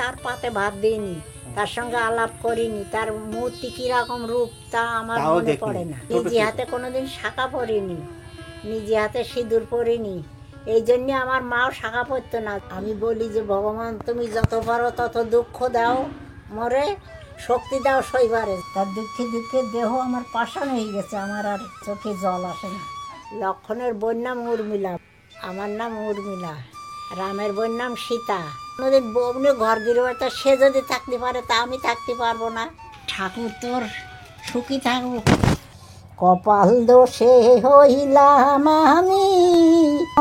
তার পাতে ভাত দিইনি, তার সঙ্গে আলাপ করিনি, তার মূর্তি কিরকম রূপ তা আমার মনে পড়ে না। নিজে হাতে কোনোদিন শাঁখা পরিনি, নিজে হাতে সিঁদুর পরিনি, এই জন্য আমার মাও শাঁখা পরতো না। আমি বলি যে ভগবান তুমি যত পারো তত দুঃখ দাও, মরে শক্তি দাও সইবারে। তার দুঃখে দুঃখে দেহ আমার পাষাণ হয়ে গেছে, আমার আর চোখে জল আসে না। লক্ষণের বোন নাম উর্মিলা, আমার নাম উর্মিলা, রামের বোন নাম সীতা। কোনোদিন বউনে ঘর গৃহস্থ সে যদি থাকতে পারে তা আমি থাকতে পারবো না। ঠাকুর তোর সুখী থাকুক। কপাল দোষে হইলাম আমি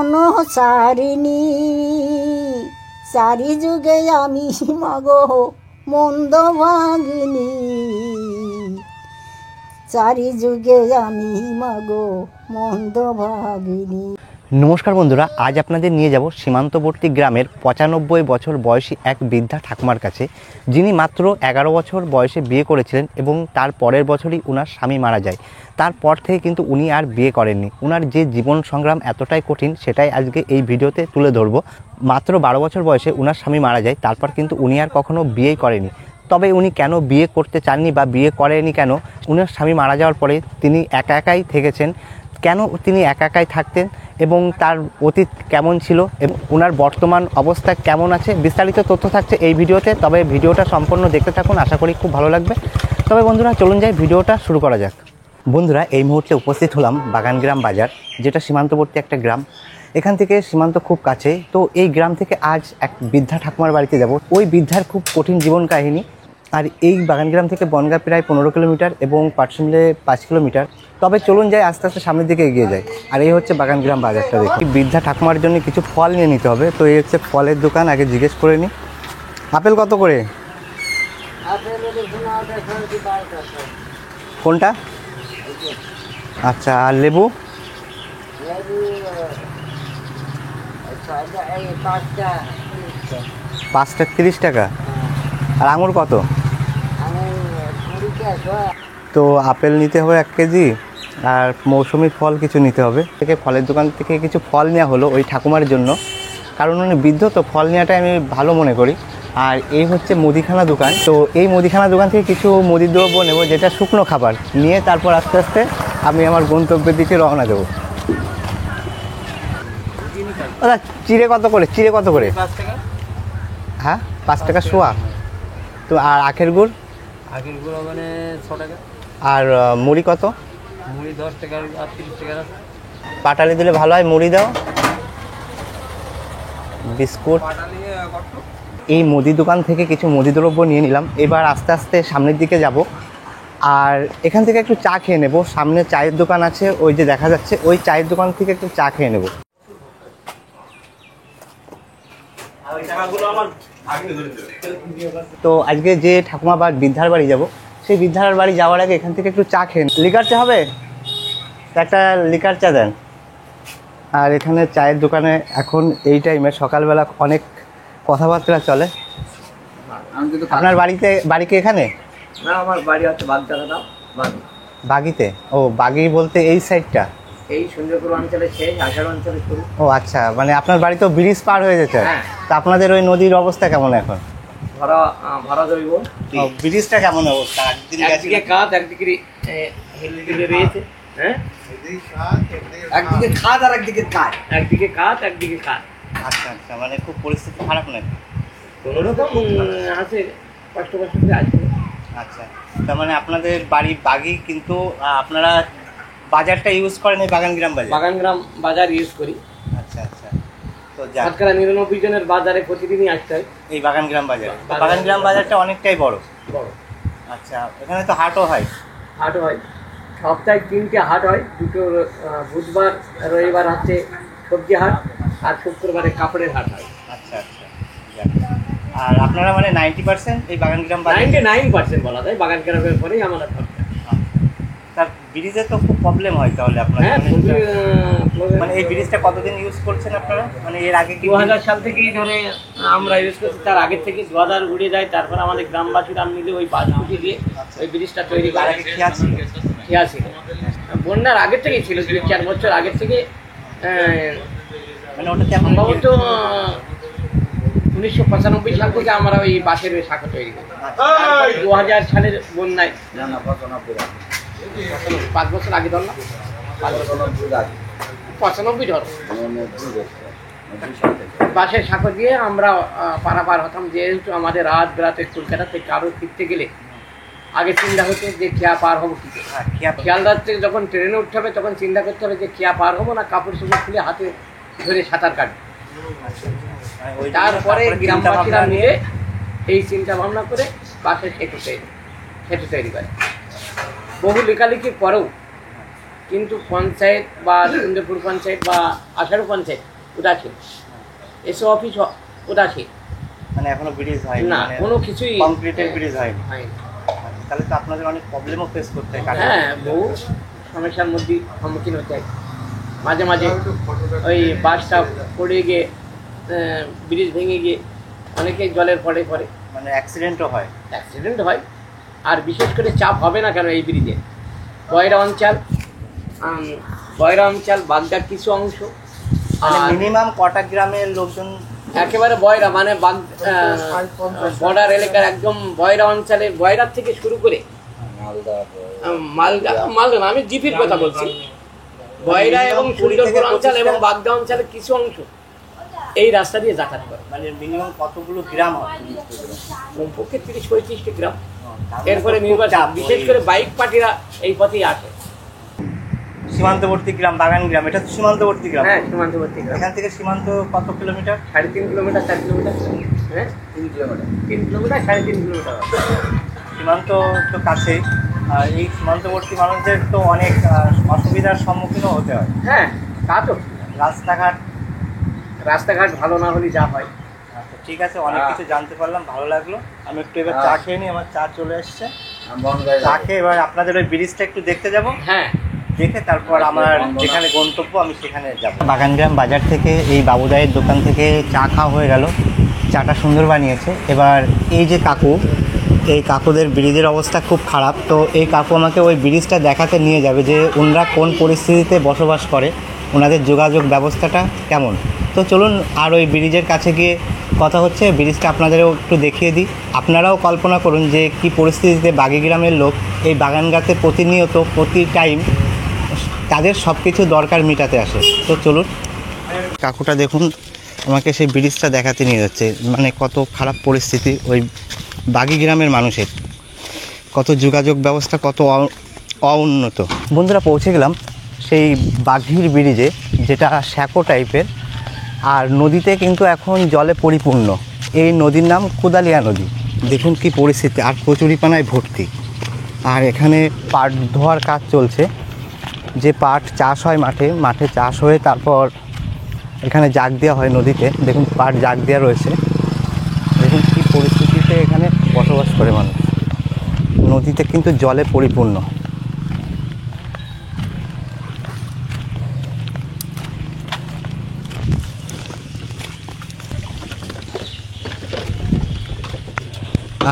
অনুসারিণী, চারি যুগে আমি মাগো মন্দ ভাগিনী, চারি যুগে আমি মাগো মন্দ ভাগিনী। নমস্কার বন্ধুরা, আজ আপনাদের নিয়ে যাব সীমান্তবর্তী গ্রামের 95 বছর বয়সী এক বৃদ্ধা ঠাকুমার কাছে, যিনি মাত্র 11 বছর বয়সে বিয়ে করেছিলেন এবং তার পরের বছরই ওনার স্বামী মারা যায়। তারপর থেকে কিন্তু উনি আর বিয়ে করেননি। ওনার যে জীবন সংগ্রাম এতটাই কঠিন, সেটাই আজকে এই ভিডিওতে তুলে ধরবো। মাত্র 12 বছর বয়সে ওনার স্বামী মারা যায়, তারপর কিন্তু উনি আর কখনো বিয়েই করেনি। তবে উনি কেন বিয়ে করতে চাননি বা বিয়ে করেনি কেন, ওনার স্বামী মারা যাওয়ার পরে তিনি একা একাই থেকেছেন। কেন তিনি একা একাই থাকতেন এবং তার অতীত কেমন ছিল এবং ওনার বর্তমান অবস্থা কেমন আছে, বিস্তারিত তথ্য থাকছে এই ভিডিওতে। তবে ভিডিওটা সম্পূর্ণ দেখতে থাকুন, আশা করি খুব ভালো লাগবে। তবে বন্ধুরা চলুন যাই, ভিডিওটা শুরু করা যাক। বন্ধুরা এই মুহূর্তে উপস্থিত হলাম বাগানগ্রাম বাজার, যেটা সীমান্তবর্তী একটা গ্রাম। এখান থেকে সীমান্ত খুব কাছে। তো এই গ্রাম থেকে আজ এক বৃদ্ধা ঠাকুমার বাড়িতে যাব। ওই বৃদ্ধার খুব কঠিন জীবন কাহিনী। আর এই বাগানগ্রাম থেকে বনগাঁ প্রায় 15 কিলোমিটার এবং পাটশিমলে 5 কিলোমিটার। তবে চলুন যাই, আস্তে আস্তে সামনের দিকে এগিয়ে যায়। আর এই হচ্ছে বাগানগ্রাম বাজারটা। দেখি বৃদ্ধা ঠাকুমার জন্য কিছু ফল নিয়ে নিতে হবে। তো এই হচ্ছে ফলের দোকান, আগে জিজ্ঞেস করে নিই। আপেল কত করে? কোনটা? আচ্ছা, আর লেবু? 5টা 30 টাকা। আর আঙুর কত? তো আপেল নিতে হবে 1 কেজি, আর মৌসুমি ফল কিছু নিতে হবে। থেকে ফলের দোকান থেকে কিছু ফল নেওয়া হলো ওই ঠাকুমার জন্য, কারণ উনি বৃদ্ধ তো ফল নেওয়াটাই আমি ভালো মনে করি। আর এই হচ্ছে মুদিখানা দোকান। তো এই মুদিখানা দোকান থেকে কিছু মুদি দ্রব্য নেব, যেটা শুকনো খাবার নিয়ে তারপর আস্তে আস্তে আমি আমার গন্তব্যের দিকে রওনা দেবো। দাদা চিড়ে কত করে? চিড়ে কত করে? 5 টাকা। হ্যাঁ 5 টাকা শোয়া। তো আর আখের গুড়? আখের গুঁড়ো মানে 6 টাকা। আর মুড়ি কত? মুড়ি 10 টাকা আর 30 টাকা। পাটালি দিলে ভালো হয়, মুড়ি দাও। বিস্কুট। এই মুদি দোকান থেকে কিছু মুদি দ্রব্য নিয়ে নিলাম। এবার আস্তে আস্তে সামনের দিকে যাব। আর এখান থেকে একটু চা খেয়ে নেব। সামনে চায়ের দোকান আছে, ওই যে দেখা যাচ্ছে, ওই চায়ের দোকান থেকে একটু চা খেয়ে নেব। তো আজকে যে ঠাকুমা বা বৃদ্ধার বাড়ি যাব, সেই বৃদ্ধার বাড়ি যাওয়ার আগে এখান থেকে একটু চা খেয়ে। লিকার চা হবে? একটা লিকার চা দেন। আর এখানে চায়ের দোকানে এখন এই টাইমে সকালবেলা অনেক কথাবার্তা চলে। আপনার বাড়ি কি এখানে? না, আমার বাড়ি হচ্ছে বাগদাটা। বাগিতে? ও বাগি বলতে এই সাইডটা? এই সুন্দরপুর অঞ্চলে শেষ, আষাঢ় অঞ্চলে শুরু। ও আচ্ছা, মানে আপনার বাড়ি তো ব্রিজ পার হয়ে যেতে। হ্যাঁ। তা আপনাদের ওই নদীর অবস্থা কেমন এখন? ভরা জৈব। ব্রিজটা কেমন অবস্থা? একদিকে কাঁধ, একদিকে রয়েছে। হ্যাঁ, একদিকে খাদ আর একদিকে কাজ। একদিকে কাঁধ, একদিকে কাজ। আচ্ছা আচ্ছা, মানে খুব পরিস্থিতি খারাপ নাকি? কোনোরকম আছে, কষ্ট কষ্ট করে আছে। আচ্ছা, তার মানে আপনাদের বাড়ি বাগি, কিন্তু আপনারা বাজারটা ইউজ করেন এই বাগানগ্রাম বাজার? বাগানগ্রাম বাজার ইউজ করি। আচ্ছা আচ্ছা। তো শতকরা 99 জনের বাজারে প্রতিদিনই আসতে হয় এই বাগানগ্রাম বাজার। বাগানগ্রাম বাজারটা অনেকটাই বড়। আচ্ছা, এখানে তো হাটও হয়? হাট হয়, সপ্তাহে 3টে হাট হয়। দুটো বুধবার, রবিবার হচ্ছে সবজি হাট, আর শুক্রবারে কাপড়ের হাট হয়। আচ্ছা আচ্ছা। আর আপনারা মানে 90% এই বাগানগ্রাম বাজার? 99% বলা যায় বাগানগ্রামের পরেই আমাদের খরচা। তার ব্রিজে তো খুব প্রবলেম হয় তাহলে আপনারা? হ্যাঁ, মানে এই ব্রিজটা কতদিন ইউজ করছেন আপনারা? মানে এর আগে কি 2000 সাল থেকেই ধরে আমরা ইউজ করছি। তার আগের থেকে 2000 উড়ে যায়, তারপর আমাদের গ্রামবাসীরা মিলে ওই বাঁশকুটি দিয়ে ওই ব্রিজটা তৈরি করে। আগে খেয়া ছিল? বন্যার আগের থেকেই ছিল, 4 বছর আগের থেকে। মানে ওটা তেমন সম্ভবত 1995 সাল থেকে আমরা ওই বাঁশের শাখা তৈরি করি। 2000 সালের বন্যায় 5 বছর আগে ধরলাম, 95 ধর বাঁশের শাখা দিয়ে আমরা পারাপার হতাম। যেহেতু আমাদের রাত বেড়াতে কলকাতা থেকে কারো ফিরতে গেলে আগে চিন্তা হতো যে খেয়া পার হবো কি করে। খেয়াল রাত্রে যখন ট্রেনে উঠতে হবে তখন চিন্তা করতে হবে যে খেয়া পার হবো না কাপড় চোপড় খুলে হাতে ধরে সাঁতার কাটবো। তারপরে গ্রামবাসীরা মিলে এই চিন্তা ভাবনা করে বাঁশের সেতু তৈরি করে। বহু লেখালেখির পরেও কিন্তু পঞ্চায়েত বা সুন্দরপুর পঞ্চায়েত বা আষাঢ় পঞ্চায়েত উদাসীন, এসও অফিস উদাসীন, মানে এখনো ব্রিজ হয়নি, না কোনো কিছুই কংক্রিটের ব্রিজ হয়নি। হয়নি। তাহলে তো আপনাদের অনেক প্রবলেমও ফেস করতে হয়। হ্যাঁ, বহু সমস্যার মধ্যে সম্মুখীন হতে হয়। মাঝে মাঝে ওই বাসটা পড়ে গিয়ে ব্রিজ ভেঙে গিয়ে অনেকেই জলের পড়ে মানে অ্যাক্সিডেন্টও হয়। অ্যাক্সিডেন্ট হয়। আর বিশেষ করে চাপ হবে না কেন এই ব্রিজে? বয়রা অঞ্চল বাগদার কিছু অংশ, মানে আর মিনিমাম কটা গ্রামের লোকজন একেবারে বয়রা মানে বর্ডার এলাকার একদম বয়রা অঞ্চলে, বয়রার থেকে শুরু করে মালদা না, আমি জিপির কথা বলছি। বয়রা এবং সুন্দরপুর অঞ্চল এবং বাগদা অঞ্চলের কিছু অংশ এই রাস্তা দিয়ে যাতায়াত করে। মানে মিনিমাম কতগুলো গ্রাম হয়? কমপক্ষে 30-35টি গ্রাম। এরপরে নির্বাচন, বিশেষ করে বাইক পার্টিরা এই পথেই আসে। সীমান্তবর্তী গ্রাম বাগান গ্রাম, এটা তো সীমান্তবর্তী গ্রাম। হ্যাঁ, সীমান্তবর্তী গ্রাম। এখান থেকে সীমান্ত কত কিলোমিটার? 3.5 kilometre, 4 kilometre. হ্যাঁ, 3 কিলোমিটার, 3.5 কিলোমিটার। সীমান্ত তো কাছেই। আর এই সীমান্তবর্তী মানুষদের তো অনেক অসুবিধার সম্মুখীনও হতে হয়। হ্যাঁ, তা তো। রাস্তাঘাট ভালো না হলে যা হয়। আচ্ছা, ঠিক আছে, অনেক কিছু জানতে পারলাম, ভালো লাগলো। আমি একটু এবার চা খেয়ে নিই, আমার চা চলে এসছে। চা খেয়ে এবার আপনাদের ওই ব্রিজটা একটু দেখতে যাব। হ্যাঁ, দেখে তারপর আমার যেখানে গন্তব্য আমি সেখানে যাব। বাগানগ্রাম বাজার থেকে এই বাবুদাইয়ের দোকান থেকে চা খাওয়া হয়ে গেল। চাটা সুন্দর বানিয়েছে। এবার এই যে কাকু, এই কাকুদের ব্রিজের অবস্থা খুব খারাপ। তো এই কাকু আমাকে ওই ব্রিজটা দেখাতে নিয়ে যাবে যে ওনারা কোন পরিস্থিতিতে বসবাস করে, ওনাদের যোগাযোগ ব্যবস্থাটা কেমন। তো চলুন আর ওই ব্রিজের কাছে গিয়ে কথা হচ্ছে, ব্রিজটা আপনাদেরও একটু দেখিয়ে দিই। আপনারাও কল্পনা করুন যে কি পরিস্থিতিতে বাগিগ্রামের লোক এই বাগানগাতে প্রতিনিয়ত প্রতি টাইম তাদের সব কিছু দরকার মেটাতে আসে। তো চলুন, কাকুটা দেখুন আমাকে সেই ব্রিজটা দেখাতে নিয়ে যাচ্ছে। মানে কত খারাপ পরিস্থিতি ওই বাগিগ্রামের মানুষের, কত যোগাযোগ ব্যবস্থা কত অনুন্নত। বন্ধুরা, পৌঁছে গেলাম সেই বাঘির ব্রিজে, যেটা শ্যাকো টাইপের। আর নদীতে কিন্তু এখন জলে পরিপূর্ণ। এই নদীর নাম কুদালিয়া নদী। দেখুন কি পরিস্থিতি, আর কচুরিপানায় ভর্তি। আর এখানে পাট ধোয়ার কাজ চলছে। যে পাট চাষ হয় মাঠে চাষ হয়ে তারপর এখানে জাগ দেওয়া হয় নদীতে। দেখুন পাট জাগ দেওয়া রয়েছে। দেখুন কী পরিস্থিতিতে এখানে বসবাস করে মানুষ। নদীতে কিন্তু জলে পরিপূর্ণ।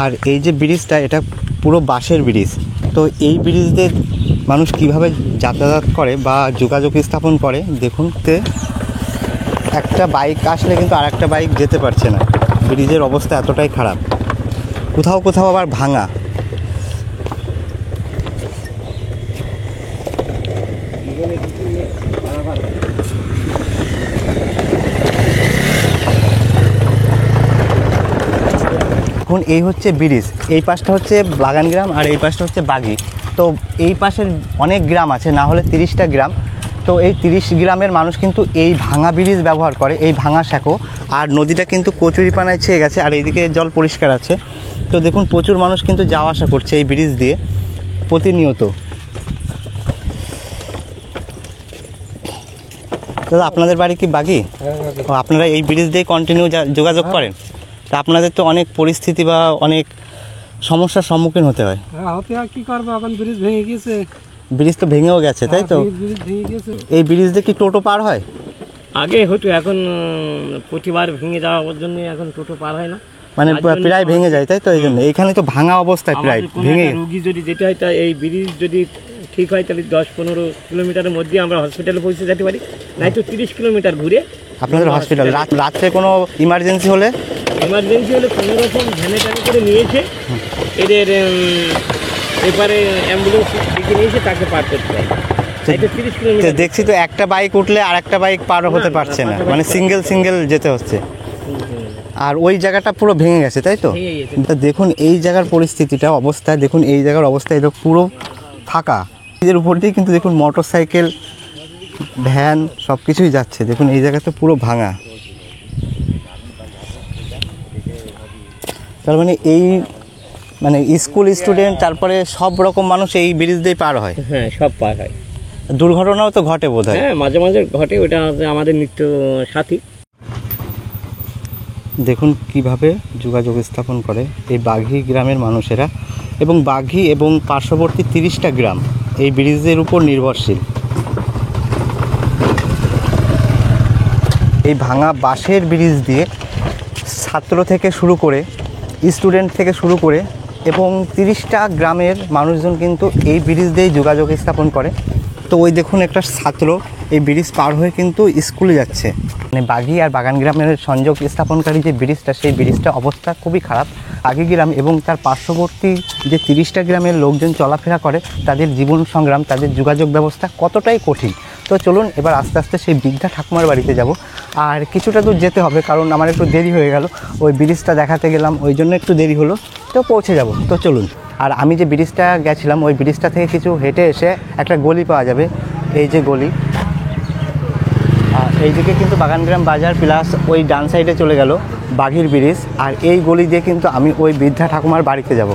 আর এই যে ব্রিজটা, এটা পুরো বাঁশের ব্রিজ। তো এই ব্রিজ দিয়ে মানুষ কীভাবে যাতায়াত করে বা যোগাযোগ স্থাপন করে দেখুন। একটা বাইক আসলে কিন্তু আর একটা বাইক যেতে পারছে না। ব্রিজের অবস্থা এতটাই খারাপ, কোথাও কোথাও আবার ভাঙা। এখন এই হচ্ছে ব্রিজ, এই পাশটা হচ্ছে বাগানগ্রাম আর এই পাশটা হচ্ছে বাগি। তো এই পাশের অনেক গ্রাম আছে, না হলে 30টা গ্রাম। তো এই 30 গ্রামের মানুষ কিন্তু এই ভাঙা ব্রিজ ব্যবহার করে, এই ভাঙা শ্যাকো। আর নদীটা কিন্তু কচুরিপানায় ছেয়ে গেছে, আর এইদিকে জল পরিষ্কার আছে। তো দেখুন প্রচুর মানুষ কিন্তু যাওয়া আসা করছে এই ব্রিজ দিয়ে প্রতিনিয়ত। দাদা, আপনাদের বাড়ি কি বাগি? ও, আপনারা এই ব্রিজ দিয়ে কন্টিনিউ যোগাযোগ করেন? তা আপনাদের তো অনেক পরিস্থিতি বা অনেক সমস্যার সম্মুখীন হতে হয়। হতে হয়, কি করবো, এখন ব্রিজ ভেঙে গেছে। ব্রিজ তো ভেঙেও গেছে, তাই তো? ব্রিজ ভেঙে গেছে। এই ব্রিজ দিয়ে কি টোটো পার হয়? আগে হতো, এখন প্রতিবার ভেঙে যাওয়ার জন্য এখন টোটো পার হয় না। মানে প্রায় ভেঙে যায়, তাই তো? এই জন্য এইখানে তো ভাঙা অবস্থায় প্রায় ভেঙে। রুগী যদি যেতে হয় তা এই ব্রিজ যদি ঠিক হয় তাহলে 10-15 কিলোমিটারের মধ্যে আমরা হসপিটালে পৌঁছে যেতে পারি, নাই তো 30 কিলোমিটার ঘুরে আপনাদের হসপিটাল। রাত্রে কোনো ইমার্জেন্সি হলে এমার্জেন্সি হলে কোনো রকম ভ্যানে ট্যানে করে নিয়েছে, এদের এপারে অ্যাম্বুলেন্স ডেকে নিয়েছে, তাকে পার করতে হয়। এটা 30 তো কিলোমিটার। দেখছি তো একটা বাইক উঠলে আর একটা বাইক পার হতে পারছে না, মানে সিঙ্গেল যেতে হচ্ছে। আর ওই জায়গাটা পুরো ভেঙে গেছে, তাই তো? ভেঙে গেছে। তা দেখুন এই জায়গার পরিস্থিতিটা, অবস্থা দেখুন, এই জায়গার অবস্থা এটা পুরো ফাঁকা। এর উপর দিয়ে কিন্তু দেখুন মোটর সাইকেল, ভ্যান সব কিছুই যাচ্ছে। দেখুন এই জায়গাটা পুরো ভাঙা। তার মানে এই মানে স্কুল স্টুডেন্ট, তারপরে সব রকম মানুষ এই ব্রিজ দিয়ে পার হয়। হ্যাঁ, সব পার হয়। দুর্ঘটনাও তো ঘটে বোধ হয়। হ্যাঁ, মাঝে মাঝে ঘটে, ওটা আমাদের নিত্য সাথী। দেখুন কিভাবে যোগাযোগ স্থাপন করে এই বাঘি গ্রামের মানুষেরা, এবং বাঘি এবং পার্শ্ববর্তী 30টা গ্রাম এই ব্রিজের উপর নির্ভরশীল। এই ভাঙা বাঁশের ব্রিজ দিয়ে ছাত্র থেকে শুরু করে, স্টুডেন্ট থেকে শুরু করে এবং 30টা গ্রামের মানুষজন কিন্তু এই ব্রিজ দিয়েই যোগাযোগ স্থাপন করে। তো ওই দেখুন একটা ছাত্র এই ব্রিজ পার হয়ে কিন্তু স্কুলে যাচ্ছে। মানে বাঘি আর বাগান গ্রামের সংযোগ স্থাপনকারী যে ব্রিজটা, সেই ব্রিজটা অবস্থা খুবই খারাপ। বাঘি গ্রাম এবং তার পার্শ্ববর্তী যে 30টা গ্রামের লোকজন চলাফেরা করে, তাদের জীবন সংগ্রাম, তাদের যোগাযোগ ব্যবস্থা কতটাই কঠিন। তো চলুন এবার আস্তে আস্তে সেই বৃদ্ধা ঠাকুমার বাড়িতে যাব। আর কিছুটা দূর যেতে হবে, কারণ আমার একটু দেরি হয়ে গেল, ওই ব্রিজটা দেখাতে গেলাম, ওই জন্য একটু দেরি হলো। তো পৌঁছে যাব, তো চলুন। আর আমি যে ব্রিজটা গেছিলাম, ওই ব্রিজটা থেকে কিছু হেঁটে এসে একটা গলি পাওয়া যাবে, এই যে গলি। এই দিকে কিন্তু বাগানগ্রাম বাজার, প্লাস ওই ডান সাইডে চলে গেল বাঘির ব্রিজ। আর এই গলি দিয়ে কিন্তু আমি ওই বৃদ্ধা ঠাকুমার বাড়িতে যাব।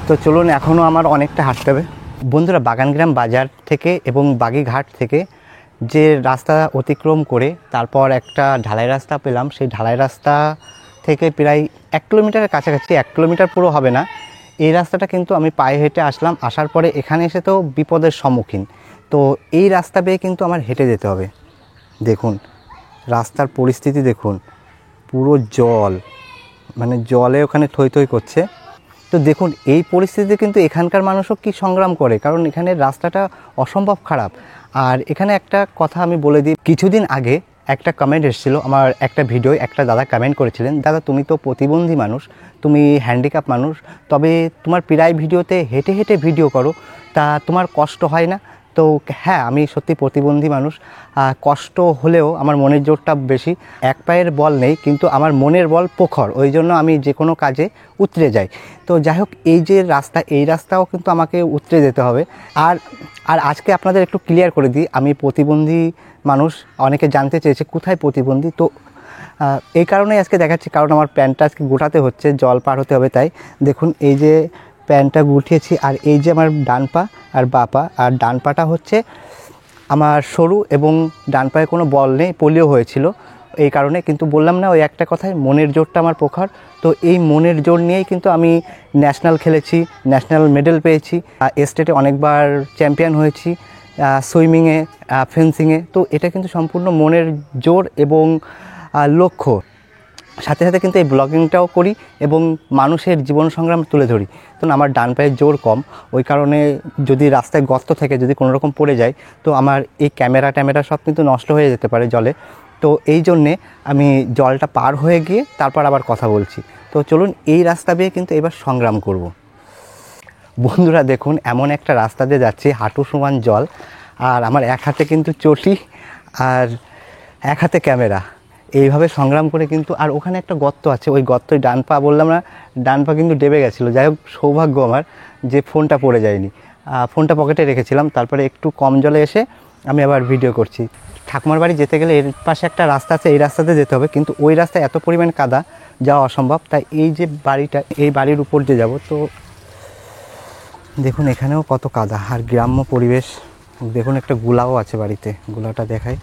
তো চলুন, এখনও আমার অনেকটা হাঁটতে হবে। বন্ধুরা, বাগানগ্রাম বাজার থেকে এবং বাগিঘাট থেকে যে রাস্তা অতিক্রম করে তারপর একটা ঢালাই রাস্তা পেলাম, সেই ঢালাই রাস্তা থেকে প্রায় 1 কিলোমিটারের কাছাকাছি, 1 কিলোমিটার পুরো হবে না, এই রাস্তাটা কিন্তু আমি পায়ে হেঁটে আসলাম। আসার পরে এখানে এসে তো বিপদের সম্মুখীন। তো এই রাস্তা পেয়ে কিন্তু আমার হেঁটে যেতে হবে। দেখুন রাস্তার পরিস্থিতি দেখুন, পুরো জল, মানে জলে ওখানে থই থই করছে। তো দেখুন এই পরিস্থিতিতে কিন্তু এখানকার মানুষও কি সংগ্রাম করে, কারণ এখানে রাস্তাটা অসম্ভব খারাপ। আর এখানে একটা কথা আমি বলে দিই, কিছুদিন আগে একটা কমেন্ট এসেছিলো আমার একটা ভিডিও, একটা দাদা কমেন্ট করেছিলেন, দাদা তুমি তো প্রতিবন্ধী মানুষ, তুমি হ্যান্ডিক্যাপ মানুষ, তবে তোমার প্রায় ভিডিওতে হেঁটে হেঁটে ভিডিও করো, তা তোমার কষ্ট হয় না? তো হ্যাঁ, আমি সত্যি প্রতিবন্ধী মানুষ, কষ্ট হলেও আমার মনের জোরটা বেশি। এক পায়ের বল নেই, কিন্তু আমার মনের বল প্রখর, ওই জন্য আমি যে কোনো কাজে উতরে যাই। তো যাই হোক, এই যে রাস্তা, এই রাস্তাও কিন্তু আমাকে উতরে যেতে হবে। আর আর আজকে আপনাদের একটু ক্লিয়ার করে দিই, আমি প্রতিবন্ধী মানুষ। অনেকে জানতে চেয়েছে কোথায় প্রতিবন্ধী, তো এই কারণেই আজকে দেখাচ্ছি, কারণ আমার প্যান্টটা আজকে গোটাতে হচ্ছে, জল পার হতে হবে। তাই দেখুন এই যে প্যান্টটা গুটিয়েছি, আর এই যে আমার ডান পা আর বা পা, আর ডান পাটা হচ্ছে আমার সরু এবং ডান পায়ে কোনো বল নেই, পোলিও হয়েছিল এই কারণে। কিন্তু বললাম না ওই একটা কথায়, মনের জোরটা আমার প্রখর। তো এই মনের জোর নিয়েই কিন্তু আমি ন্যাশনাল খেলেছি, ন্যাশনাল মেডেল পেয়েছি, স্টেটে অনেকবার চ্যাম্পিয়ন হয়েছি, সুইমিংয়ে, ফেন্সিংয়ে। তো এটা কিন্তু সম্পূর্ণ মনের জোর এবং লক্ষ্য। সাথে সাথে কিন্তু এই ব্লগিংটাও করি এবং মানুষের জীবন সংগ্রাম তুলে ধরি। তো আমার ডান পায়ের জোর কম, ওই কারণে যদি রাস্তায় গর্ত থেকে যদি কোনো রকম পড়ে যায়, তো আমার এই ক্যামেরা সব কিন্তু নষ্ট হয়ে যেতে পারে জলে। তো এই জন্যে আমি জলটা পার হয়ে গিয়ে তারপর আবার কথা বলছি। তো চলুন এই রাস্তা দিয়ে কিন্তু এবার সংগ্রাম করব। বন্ধুরা দেখুন, এমন একটা রাস্তা দিয়ে যাচ্ছি, হাঁটু সমান জল, আর আমার এক হাতে কিন্তু চটি আর এক হাতে ক্যামেরা, এইভাবে সংগ্রাম করে কিন্তু। আর ওখানে একটা গর্ত আছে, ওই গর্তই ডান পা, বললাম না ডান পা কিন্তু ডেবে গেছিলো। যাই হোক, সৌভাগ্য আমার যে ফোনটা পড়ে যায়নি, ফোনটা পকেটে রেখেছিলাম। তারপরে একটু কম জলে এসে আমি আবার ভিডিও করছি। ঠাকুমার বাড়ি যেতে গেলে এর পাশে একটা রাস্তা আছে, এই রাস্তাতে যেতে হবে, কিন্তু ওই রাস্তায় এত পরিমাণ কাদা, যাওয়া অসম্ভব। তাই এই যে বাড়িটা, এই বাড়ির উপর দিয়ে যাব। তো দেখুন এখানেও কত কাদা আর গ্রাম্য পরিবেশ। দেখুন একটা গুলাও আছে বাড়িতে, গুলাটা দেখাই।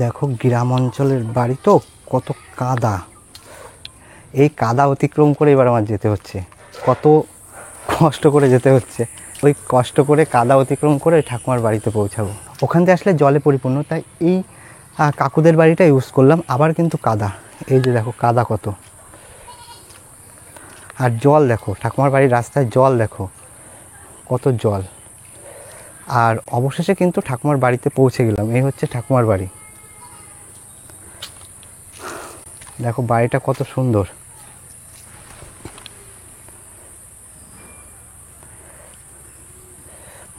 দেখো গ্রাম অঞ্চলের বাড়ি তো, কত কাদা। এই কাদা অতিক্রম করে এবার আমার যেতে হচ্ছে, কত কষ্ট করে যেতে হচ্ছে। ওই কষ্ট করে কাদা অতিক্রম করে ঠাকুমার বাড়িতে পৌঁছাবো। ওখান থেকে আসলে জলে পরিপূর্ণ, তাই এই কাকুদের বাড়িটা ইউজ করলাম। আবার কিন্তু কাদা, এই যে দেখো কাদা কত, আর জল দেখো, ঠাকুমার বাড়ির রাস্তায় জল দেখো কত জল। আর অবশেষে কিন্তু ঠাকুমার বাড়িতে পৌঁছে গেলাম। এই হচ্ছে ঠাকুমার বাড়ি। দেখো বাড়িটা কত সুন্দর।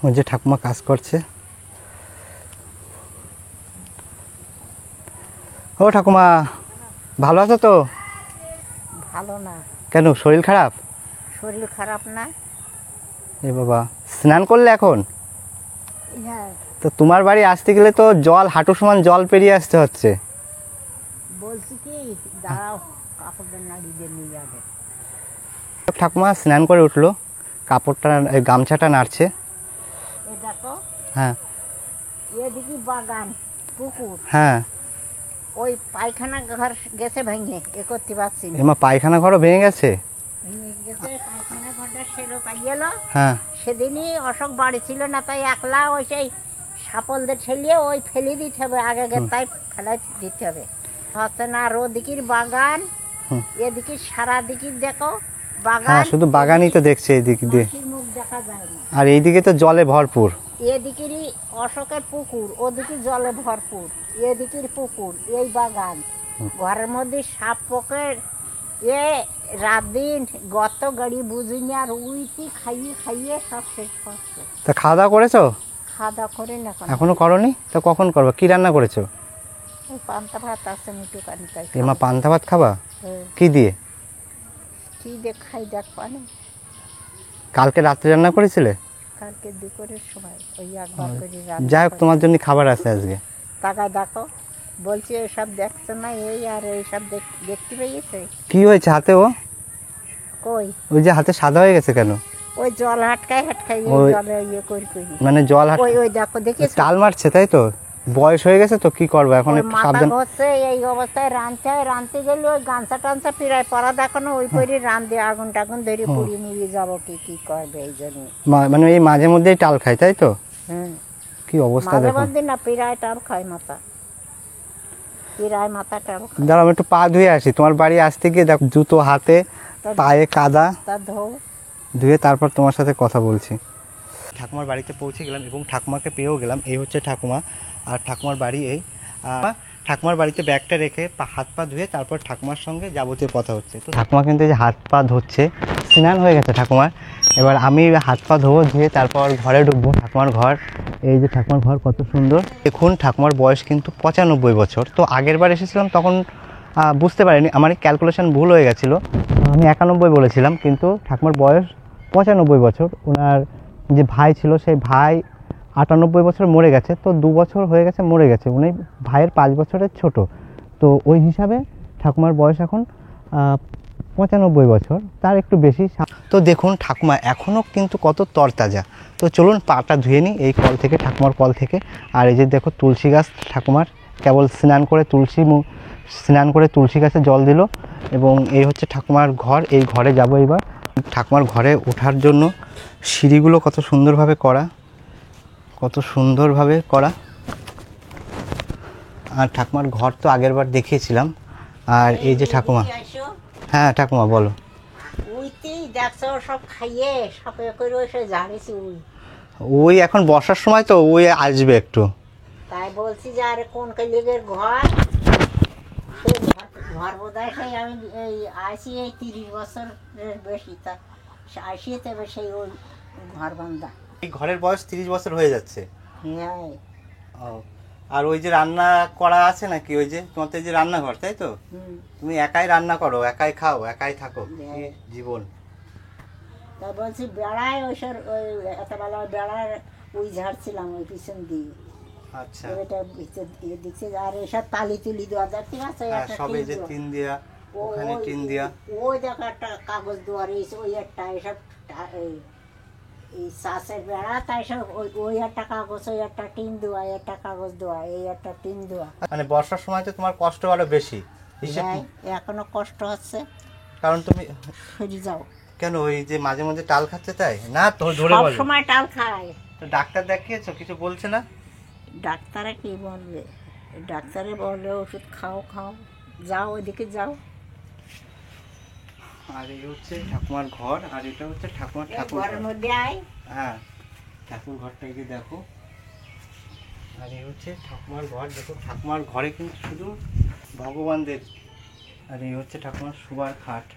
ওই যে ঠাকুমা কাজ করছে। ও ঠাকুমা, ভালো আছো তো? ভালো না। কেন, শরীর খারাপ? শরীর খারাপ না। এ বাবা, স্নান করলে এখন? হ্যাঁ, তো তোমার বাড়ি আসতে গেলে তো জল, হাঁটু সমান জল পেরিয়ে আসতে হচ্ছে। বলছি কি, দাঁড়াও, কাপড়টা নাড়ি দিয়ে নিয়ে যাবে। ঠাকুমা স্নান করে উঠলো, কাপড়টা এই গামছাটা নাড়ছে। এ দেখো, হ্যাঁ এদিকে বাগান, পুকুর, হ্যাঁ। ওই পায়খানা ঘর গেছে ভেঙে, এ করতে পারছি না। এমা পায়খানা ঘরও ভেঙে গেছে? ভেঙে গেছে, পায়খানা ঘরটা সেরো পাইয়েলো। হ্যাঁ। সেদিনই অশোক বাড়ি ছিল না, তাই একলা ওই সেই সাপলদের ঠেলিয়ে ওই ফেলে দিতে হবে, আগে তাই ফেলাই দিতে হবে। হচ্ছে না, আর ওদিকের বাগান, এদিকে সারা দিকে দেখো বাগান। হ্যাঁ, শুধু বাগানই তো দেখছে এইদিক দিয়ে, মানুষের মুখ দেখা যায় না। আর এইদিকে তো জলে ভরপুর। এদিকেরই অশোকের পুকুর, ওদিকে জলে ভরপুর, এদিকের পুকুর, এই বাগান, ঘরের মধ্যে সাপ পোকের এ রাত দিন গত গাড়ি বুঝিনি, আর উইটি খাইয়ে খাইয়ে সব শেষ করছে। তা খাওয়া দাওয়া করেছো? খাওয়া দাওয়া করে না এখনো করনি? তা কখন করবো? কি রান্না করেছো? ওই পান্তা ভাত আছে, মিঠু পানি তাই এমা পান্তা ভাত খাবা? হ্যাঁ। কি দিয়ে? কি দেখ খাই দেখ পানি। কালকে রাত্রে রান্না করেছিলে? কালকে দুপুরের সময় ওই একবার করে যাই হোক, তোমার জন্য খাবার আছে আজকে। টাকায় দেখো, বলছি এইসব দেখছো না, এই আর এইসব দেখতে পেয়েছে। কি হয়েছে হাতে? ও কই, ওই যে হাতে সাদা হয়ে গেছে কেন? ওই জল হাটকায় হাটকায় ওই জলে ইয়ে করি করি, মানে জল ওই ওই দেখো দেখেছো, টাল মারছে, তাই তো? বয়স হয়ে গেছে তো, কি করবো এখন, ওই একটু মাথা সাবধান। ঘষছে, এই অবস্থায় রাঁধতে গেলে ওই গামছা টামছা পিড়ায় পরা দেখো না, ওই করে রাঁধে আগুন টাগুন ধরে পুড়ি মুড়ি যাবো, কি করবে এই জন্য। মানে এই মাঝে মধ্যেই টাল খায়, তাই তো? হুম, কি অবস্থা মাঝে দেখো। মধ্যে না, পিড়ায় টাল খায় মাথা, পিড়ায় মাথা টাল খায়। দাঁড়াও, আমি একটু পা ধুয়ে আসি। তোমার বাড়ি আসতে গিয়ে দেখো জুতো হাতে, পায়ে কাদা, তা ধুয়ে তারপর তোমার সাথে কথা বলছি। ঠাকুমার বাড়িতে পৌঁছে গেলাম এবং ঠাকুমাকে পেয়েও গেলাম। এই হচ্ছে ঠাকুমা, আর ঠাকুমার বাড়ি এই। ঠাকুমার বাড়িতে ব্যাগটা রেখে হাত পা ধুয়ে তারপর ঠাকুমার সঙ্গে যাবতীয় কথা হচ্ছে। তো ঠাকুমা কিন্তু এই যে হাত পা ধুচ্ছে, স্নান হয়ে গেছে ঠাকুমার। এবার আমি হাত পা ধোবো, ধুয়ে তারপর ঘরে ঢুকবো। ঠাকুমার ঘর, এই যে ঠাকুমার ঘর কত সুন্দর। দেখুন, ঠাকুমার বয়স কিন্তু 95 বছর। তো আগের বার এসেছিলাম তখন বুঝতে পারিনি, আমার ক্যালকুলেশন ভুল হয়ে গেছিলো, আমি 91 বলেছিলাম, কিন্তু ঠাকুমার বয়স 95 বছর। ওনার যে ভাই ছিল, সেই ভাই 98 বছর মরে গেছে। তো 2 বছর হয়ে গেছে মরে গেছে, উনি ভাইয়ের 5 বছরের ছোট। তো ওই হিসাবে ঠাকুমার বয়স এখন 95 বছর, তার একটু বেশি। তো দেখুন ঠাকুমা এখনও কিন্তু কত তরতাজা। তো চলুন পাটা ধুয়ে নিই এই কল থেকে, ঠাকুমার কল থেকে। আর এই যে দেখো তুলসী গাছ, ঠাকুমার কেবল স্নান করে তুলসী গাছে জল দিল। এবং এই হচ্ছে ঠাকুমার ঘর, এই ঘরে যাব এবার। ঠাকুমার ঘরে ওঠার জন্য সিঁড়িগুলো কত সুন্দরভাবে করা। আর ঠাকুমার ঘর তো আগের বার দেখিয়েছিলাম। আর এই যে ঠাকুমা। হ্যাঁ ঠাকুমা বলো। উইতেই দেখছো সব খাইয়ে সব করে এসে ঝাড়িছি ওই এখন বর্ষার সময় তো ওই আসবে একটু, তাই বলছি যে আরে কোন কালিগের ঘর, সেই ঘর বোধহয় সেই আমি এই আসি এই 30 বছরের বেশি, তা আসিতে সেই ওই ঘর বান্ধা। এই ঘরের বয়স 30 বছর হয়ে যাচ্ছে। হ্যাঁ। আর ওই যে রান্না করা আছে নাকি, ওই যে তোমার তো এই যে রান্নাঘর, তাই তো? তুমি একাই রান্না করো, একাই খাও, একাই থাকো, জীবন। তা বলছি বেড়ায় ওইসব ওই এতবেলা বেড়ায় ওই ঝাড়ছিলাম ওই পিছন দিয়ে। আচ্ছা, ওইটা দেখছে আর এসব তালি তুলি দেওয়া যাচ্ছে না, সব এই যে টিন দিয়া, ওখানে টিন দিয়া, ওই দেখো একটা কাগজ দেওয়া রয়েছে, ওই একটা এসব এই চাষের বেড়া, তাই সব ওই একটা কাগজ, ওই একটা টিন দেওয়া, একটা কাগজ দেওয়া, এই একটা টিন দেওয়া। মানে বর্ষার সময় তো তোমার কষ্ট আরো বেশি। এখনো কষ্ট হচ্ছে, কারণ তুমি সরে যাও কেন, ওই যে মাঝে মধ্যে টাল খাচ্ছে তাই না? তো ধরে সব বলো, সময় টাল খায়। তো ডাক্তার দেখিয়েছো, কিছু বলছে না? ডাক্তারে কি বলবে, ডাক্তারে বলে ওষুধ খাও, যাও ওইদিকে যাও। আর এই হচ্ছে ঠাকুমার ঘর, আর এটা হচ্ছে ঠাকুমার ঘরের মধ্যে আয়। হ্যাঁ, ঠাকুর ঘরটাকে দেখো। আর এই হচ্ছে ঠাকুমার ঘর। দেখো ঠাকুমার ঘরে কিন্তু শুধু ভগবানদের আর এই হচ্ছে ঠাকুমার শোবার খাট।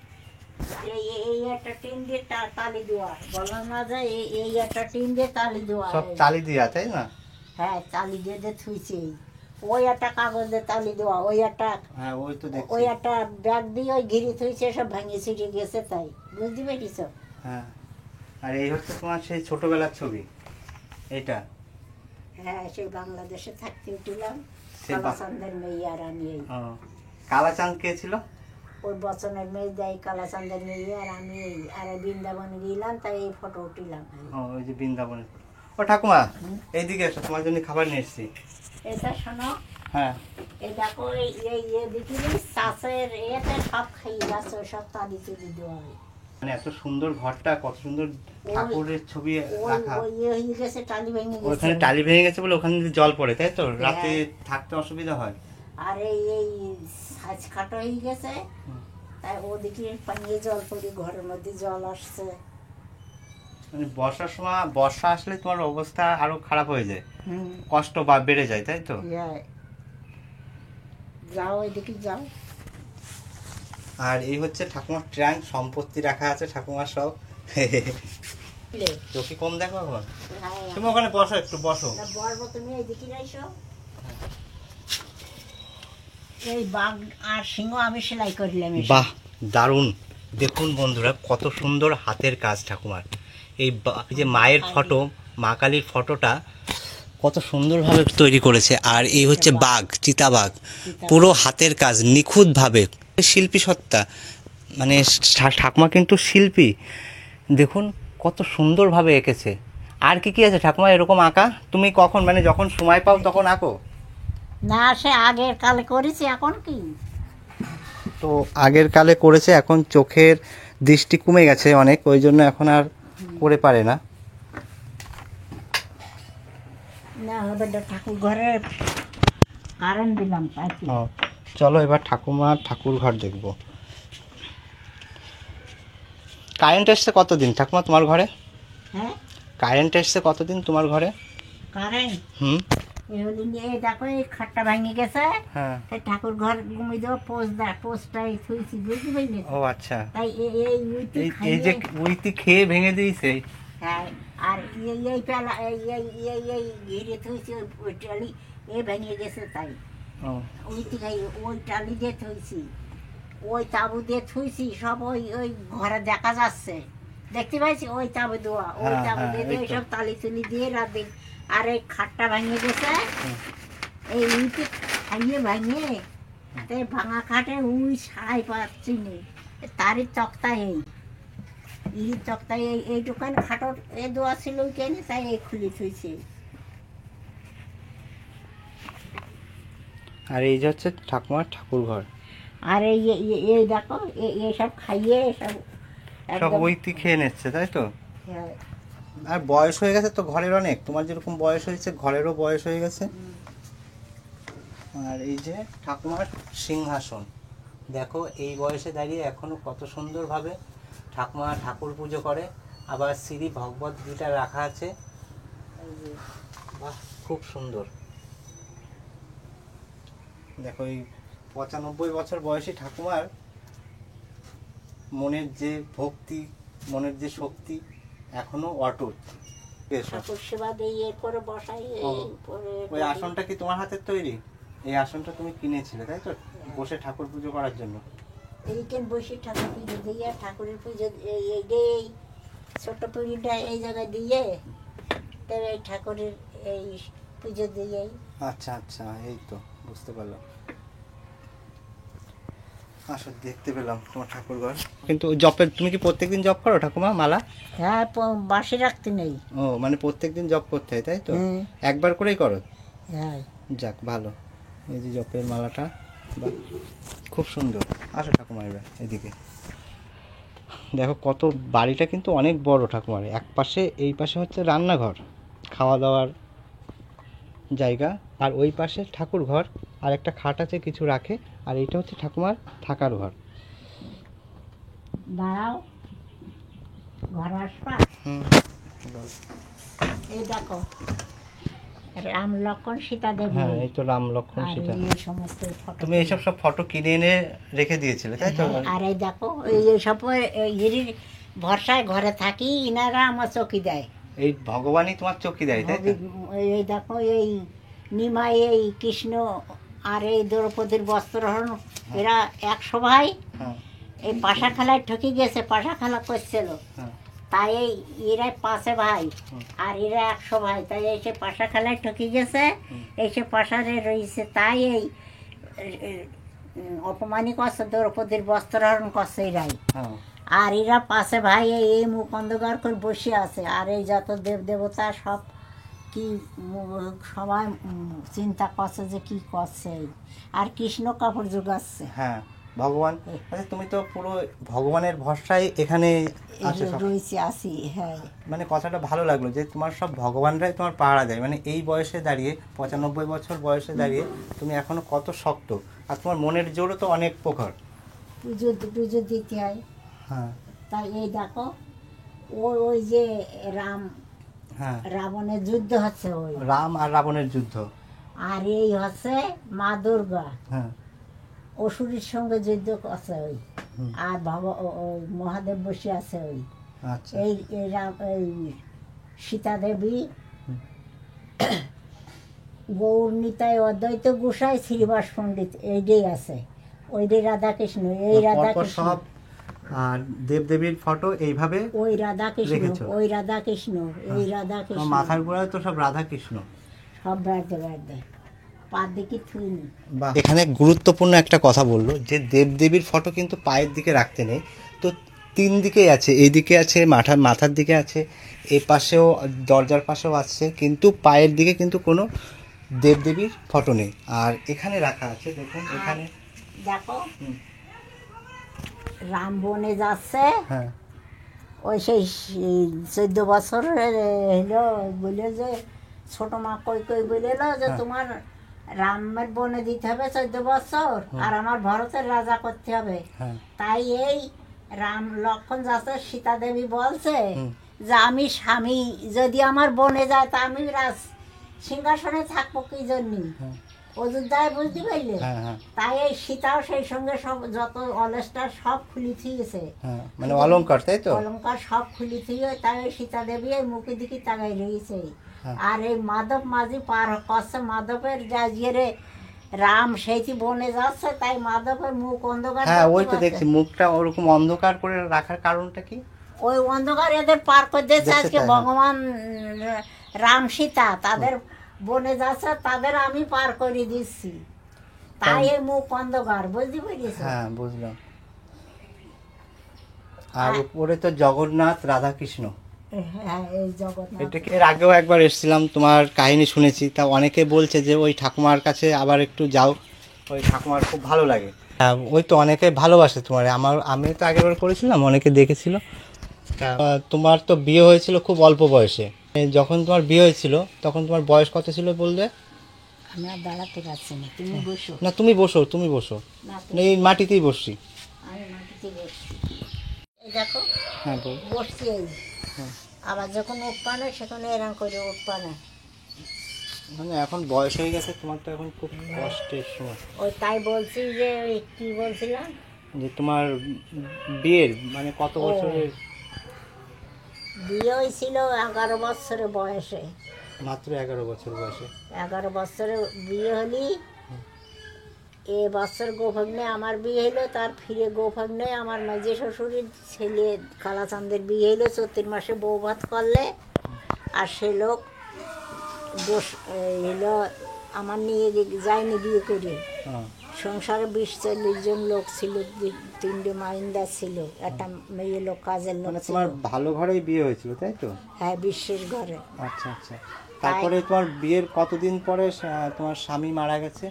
এই এই একটা টিন দিয়ে তালি দেওয়া, বলা না যায় এই একটা টিন দিয়ে তালি দেওয়া। সব চালি দিয়া, তাই না? হ্যাঁ, তালি দিয়ে দিয়ে থুইছে। ওই একটা কাগজ দিয়ে তালি দেওয়া, ওই একটা হ্যাঁ, ওই তো দেখছি। ওই একটা ব্যাগ দিয়ে ওই ঘিরে থুইছে, সব ভেঙে ছিটে গেছে, তাই বুঝতে পেরেছ? হ্যাঁ, আর এই হচ্ছে তোমার সেই ছোটবেলার ছবি এটা। হ্যাঁ, সেই বাংলাদেশে থাকতে উঠলাম, সেই কালাচাঁদের মেয়ে আর আমি। এই কালাচাঁদ কে ছিল? ওই বচনের মেয়ে দেয়, কালাচাঁদের মেয়ে আর আমি। এই আর বৃন্দাবনে গেলাম, তাই এই ফটো উঠিলাম। ওই যে বৃন্দাবনের। ও ঠাকুমা, এইদিকে এসো, তোমার জন্য খাবার নিয়ে এসেছি। এটা শোনো, হ্যাঁ, এই দেখো, এই দেখিনি চাষের এতে সব খাইয়ে যাচ্ছে, ওই সব তালি তুলি দেওয়া হয়। মানে এত সুন্দর ঘরটা, কত সুন্দর ঠাকুরের ছবি রাখা। ওই হয়ে গেছে, টালি ভেঙে গেছে। ওখানে টালি ভেঙে গেছে বলে ওখানে জল পড়ে, তাই তো? রাতে থাকতে অসুবিধা হয়। আর এই সাজ খাটো হয়ে গেছে, তাই ওদিকে পানিয়ে জল পড়ি, ঘরের মধ্যে জল আসছে। মানে বর্ষার সময়, বর্ষা আসলে তোমার অবস্থা আরো খারাপ হয়ে যায়, হুম, কষ্ট বেড়ে যায়, তাই তো? যাও ওইদিকে যাও। আর এই হচ্ছে ঠাকুমার ট্যাঙ্ক, সম্পত্তি রাখা আছে ঠাকুমার সব। চোখে কম দেখো এখন। তুমি ওখানে বসো, একটু বসো। বলবো, তুমি এইদিকে এসো। এই বাঘ আর সিংহ আমি সেলাই করলাম। বাহ, দারুণ! দেখুন বন্ধুরা, কত সুন্দর হাতের কাজ ঠাকুমার। এই যে মায়ের ফটো, মা কালীর ফটোটা কত সুন্দরভাবে তৈরি করেছে। আর এই হচ্ছে বাঘ, চিতাবাঘ, পুরো হাতের কাজ, নিখুঁতভাবে। শিল্পী সত্তা, মানে ঠাকুমা কিন্তু শিল্পী। দেখুন কত সুন্দরভাবে এঁকেছে। আর কি কি আছে ঠাকুমা এরকম আঁকা? তুমি কখন, মানে যখন সময় পাও তখন আঁকো? না, সে আগের কালে করেছি, এখন কি? তো আগের কালে করেছে, এখন চোখের দৃষ্টি কমে গেছে অনেক, ওই জন্য এখন আর করে পারে না। না হবে, ঠাকুর ঘরে কারেন্ট দিলাম, তাই কি? চলো এবার ঠাকুমার ঠাকুর ঘর দেখবো। কারেন্ট এসছে কতদিন ঠাকুমা তোমার ঘরে? হ্যাঁ, কারেন্ট এসছে কতদিন তোমার ঘরে? কারেন্ট হুম, এই দেখো, এই খাটটা ভেঙে গেছে, হ্যাঁ। সেই ঠাকুর ঘর ঘুমিয়ে দেবো, পোস্টটাই থুইছি, বুঝতে পারলি? ও আচ্ছা, তাই এই যে উইতি খেয়ে ভেঙে দিয়েছে। হ্যাঁ, আর এই পেলা এই ঘিরে থুইছি, ওই টালি ভেঙে গেছে, তাই উইতি খাই ওই টালি দিয়ে থুইছি, ওই তাবু দিয়ে থুইছি, সব ওই ঘরে দেখা যাচ্ছে, দেখতে পাইছি, ওই তাবু দেওয়া, ওই তাবু দিয়ে সব তালি তুলি দিয়ে রাতে। আর এই খাটটা ভেঙে গেছে, এই উইটি খাইয়ে ভেঙে, তাই ভাঙা খাটে উই সারাই পাচ্ছি নি, তারই তক্তায় এই তক্তায় এইটুকান খাটোর এ দেওয়া ছিল কেন, তাই এই খুলে থুইছে। আর এই যে হচ্ছে ঠাকুমার ঠাকুর ঘর। আর এই দেখো, এইসব খাইয়ে সব সব উইতি খেয়ে নিচ্ছে, তাই তো? হ্যাঁ। আর বয়স হয়ে গেছে তো ঘরের অনেক, তোমার যেরকম বয়স হয়েছে ঘরেরও বয়স হয়ে গেছে। আর এই যে ঠাকুমার সিংহাসন, দেখো এই বয়সে দাঁড়িয়ে এখনো কত সুন্দরভাবে ঠাকুমা ঠাকুর পুজো করে। আবার শ্রী ভগবত গীতা রাখা আছে, বাহ খুব সুন্দর। দেখো এই 95 বছর বয়সী ঠাকুমার মনের যে ভক্তি, মনের যে শক্তি এখনো অটুট। ঠাকুর সেবা দিয়ে করে বসাই। ওই আসনটা কি তোমার হাতের তৈরি? এই আসনটা তুমি কিনেছিলে, তাই তো? বসে ঠাকুর পুজো করার জন্য। এইখানে বসে ঠাকুর পুজো দিয়ে, ঠাকুরের পুজো এই ছোট পুজোটা এই জায়গায় দিয়ে, তবে এই ঠাকুরের এই পুজো দিয়ে। আচ্ছা আচ্ছা, এই তো বুঝতে পারলাম। আসো, দেখতে পেলাম তোমার ঠাকুর ঘর। কিন্তু জপের, তুমি কি প্রত্যেকদিন জপ করো ঠাকুমা মালা? হ্যাঁ, বাসি রাখতে নেই। ও, মানে প্রত্যেকদিন জপ করতে হয়, তাই তো? একবার করেই করো? হ্যাঁ। যাক ভালো। এই যে জপের মালাটা, বাহ খুব সুন্দর। আসো ঠাকুমা এবার এদিকে দেখো, কত বাড়িটা কিন্তু অনেক বড় ঠাকুমার। এক পাশে, এই পাশে হচ্ছে রান্নাঘর, খাওয়া দাওয়ার জায়গা, আর ওই পাশে ঠাকুর ঘর, আর একটা খাট আছে কিছু রাখে, আর এইটা হচ্ছে ঠাকুমার থাকার ঘর। দাঁড়াও, ঘর আসবা। হুম, এই দেখো, রাম লক্ষণ সীতা দেবী। হ্যাঁ এই তো রাম লক্ষণ আর সীতা। এই সমস্ত ফটো। তুমি এইসব সব ফটো কিনে এনে রেখে দিয়েছিলে তাই তো? আর এই দেখো এই সব এর ভরসায় ঘরে থাকি, ইনারা আমার চকি দেয়। এই ভগবানই তোমার চকি দেয় তাই তো? এই দেখো এই নিমাই, এই কৃষ্ণ আর এই দ্রৌপদীর বস্ত্রহরণ, এরা 100 ভাই হ্যাঁ এই পাশা খেলায় ঠকে গেছে, পাশা খেলা করছিল, হ্যাঁ তাই এই এরা 5 ভাই আর এরা 100 ভাই, তাই এসে পাশা খেলায় ঠকে গেছে, এসে পাশারে রয়েছে, তাই এই অপমানি করছে, দ্রৌপদীর বস্ত্রহরণ করছে এরাই। হ্যাঁ আর এরা 5 ভাই এই মুখ অন্ধকার করে বসে আছে, আর এই যত দেব দেবতা সব কি সবাই চিন্তা করছে যে কি করছে, আর কৃষ্ণ কাপড় জোগাচ্ছে। হ্যাঁ ভগবান, আচ্ছা তুমি তো পুরো ভগবানের ভরসায় এখানে আছো সব। রয়েছে আসি। হ্যাঁ মানে কথাটা ভালো লাগলো যে তোমার সব ভগবানরাই তোমার পাহারা দেয়, মানে এই বয়সে দাঁড়িয়ে 95 বছর বয়সে দাঁড়িয়ে তুমি এখনো কত শক্ত, আর তোমার মনের জোরও তো অনেক প্রখর। পুজো পুজো দিতে হয়। হ্যাঁ তাই এই দেখো ওই যে রাম হ্যাঁ রাবণের যুদ্ধ হচ্ছে, ওই রাম আর রাবণের যুদ্ধ। আর এই হচ্ছে মা দুর্গা হ্যাঁ অসুরের সঙ্গে যুদ্ধ করছে ওই, হুম। আর ওই মহাদেব বসে আছে ওই। আচ্ছা এই এই সীতা দেবী, গৌর নিতাই, অদ্বৈত গোসাই, শ্রীবাস পণ্ডিত, এইটাই আছে, ওইটাই রাধাকৃষ্ণ, এই পরপর রাধাকৃষ্ণ, সব আর দেবদেবীর ফটো এইভাবে ওই রাধাকৃষ্ণ, রেখেছো? ওই রাধাকৃষ্ণ, এই তোমার রাধাকৃষ্ণ, মাথার গোড়ায় তো সব রাধা কৃষ্ণ। সব বেড়াতে বেড়াতে পা দেখি থুইনি। এখানে গুরুত্বপূর্ণ একটা কথা বললো যে দেবদেবীর ফটো কিন্তু পায়ের দিকে রাখতে নেই, তো 3 দিকেই আছে, এইদিকে আছে, মাথার দিকে আছে, এই পাশেও দরজার পাশেও আছে, কিন্তু পায়ের দিকে কিন্তু কোনো দেবদেবীর ফটো নেই। আর এখানে রাখা আছে দেখুন, এখানে দেখো হুম। রাম বনে যাচ্ছে, হ্যাঁ ওই সেই 14 বছরের হলো, বলে যে ছোট মা কই কই বলে এলো যে হ্যাঁ। তোমার রামের বনে দিতে হবে 14 বছর, আর আমার ভরতের রাজা করতে হবে। হ্যাঁ তাই এই রাম লক্ষণ যাচ্ছে, সীতা দেবী বলছে হুম। যে আমি স্বামী যদি আমার বনে যায় তা আমি রাজ সিংহাসনে থাকবো কি জন্য, হ্যাঁ। অযোধ্যায়, বুঝতে পারলে? হ্যাঁ হ্যাঁ তাই এই সীতাও সেই সঙ্গে সব যত অলস্টার সব খুলি থিয়েছে, হ্যাঁ মানে অলংকার তাই তো? অলঙ্কার সব খুলি থিয়ে, তাই ওই সীতা দেবী এই মুখের দিকে তাকাই রয়েছে। হ্যাঁ। আর এই মাধব মাঝি পার করছে, মাধবের জাজিয়ে রাম সেইটি বনে যাচ্ছে, তাই মাধবের মুখ অন্ধকার হ্যাঁ করতে ওই তো পারছে। দেখছি মুখটা ওরকম অন্ধকার করে রাখার কারণটা কি? ওই অন্ধকার এদের পার করে দিয়েছে দেখতে আজকে চায়, ভগবান রাম সীতা তাদের বনে যাচ্ছে, তাদের আমি পার করে দিচ্ছি, তাই এই মুখ অন্ধকার, বুঝতে পেরেছ? হ্যাঁ বুঝলাম। আর উপরে তো জগন্নাথ রাধা কৃষ্ণ। হ্যাঁ এই জগন্নাথ। এটা কি এর আগেও একবার এসেছিলাম, তোমার কাহিনী শুনেছি, তা অনেকে বলছে যে ওই ঠাকুমার কাছে আবার একটু যাও, ওই ঠাকুমার খুব ভালো লাগে। হ্যাঁ ওই তো অনেকে ভালোবাসে তোমার, আমি তো আগেরবার করেছিলাম, অনেকে দেখেছিল। তোমার তো বিয়ে হয়েছিল খুব অল্প বয়সে, যখন তোমার বিয়ে হয়েছিল তখন তোমার বয়স কত ছিল বলবে? আমি আর দাঁড়াতে পারছি না, তুমি বসো। না তুমি বসো, তুমি বসো, না, এই মাটিতেই বসছি। আমি মাটিতে বসছি। এই দেখো হ্যাঁ বল। বসছি এই, আবার যখন উঠবা না সেখানে এরকম করে উঠবা না। মানে এখন বয়স হয়ে গেছে তোমার, তো এখন খুব কষ্টের সময়। ওই তাই বলছি যে ওই কি বলছিলাম, যে তোমার বিয়ের মানে কত বছরের? বিয়ে হয়েছিল 11 বছরের বয়সে। মাত্র 11 বছর বয়সে? 11 বছরে বিয়ে হলি, এ বছর গোভাগ্নে আমার বিয়ে হলো, তার ফিরে গোভাগ্নে আমার মেজে শ্বশুরের ছেলে কালাচাঁদের বিয়ে হলো, 34 মাসে বউ ভাত করলে, আর সে লোক এলো আমার নিয়ে যায়নি বিয়ে করে। হ্যাঁ সংসারে 20-40 জন লোক ছিল, 3টে মাইন্দার ছিল, একটা মেয়ে লোক কাজের লোক মানে ছিল। তোমার ভালো ঘরেই বিয়ে হয়েছিল তাই তো? হ্যাঁ বিশ্বের ঘরে। আচ্ছা আচ্ছা। তারপরে তোমার বিয়ের কতদিন পরে তোমার স্বামী মারা গেছে?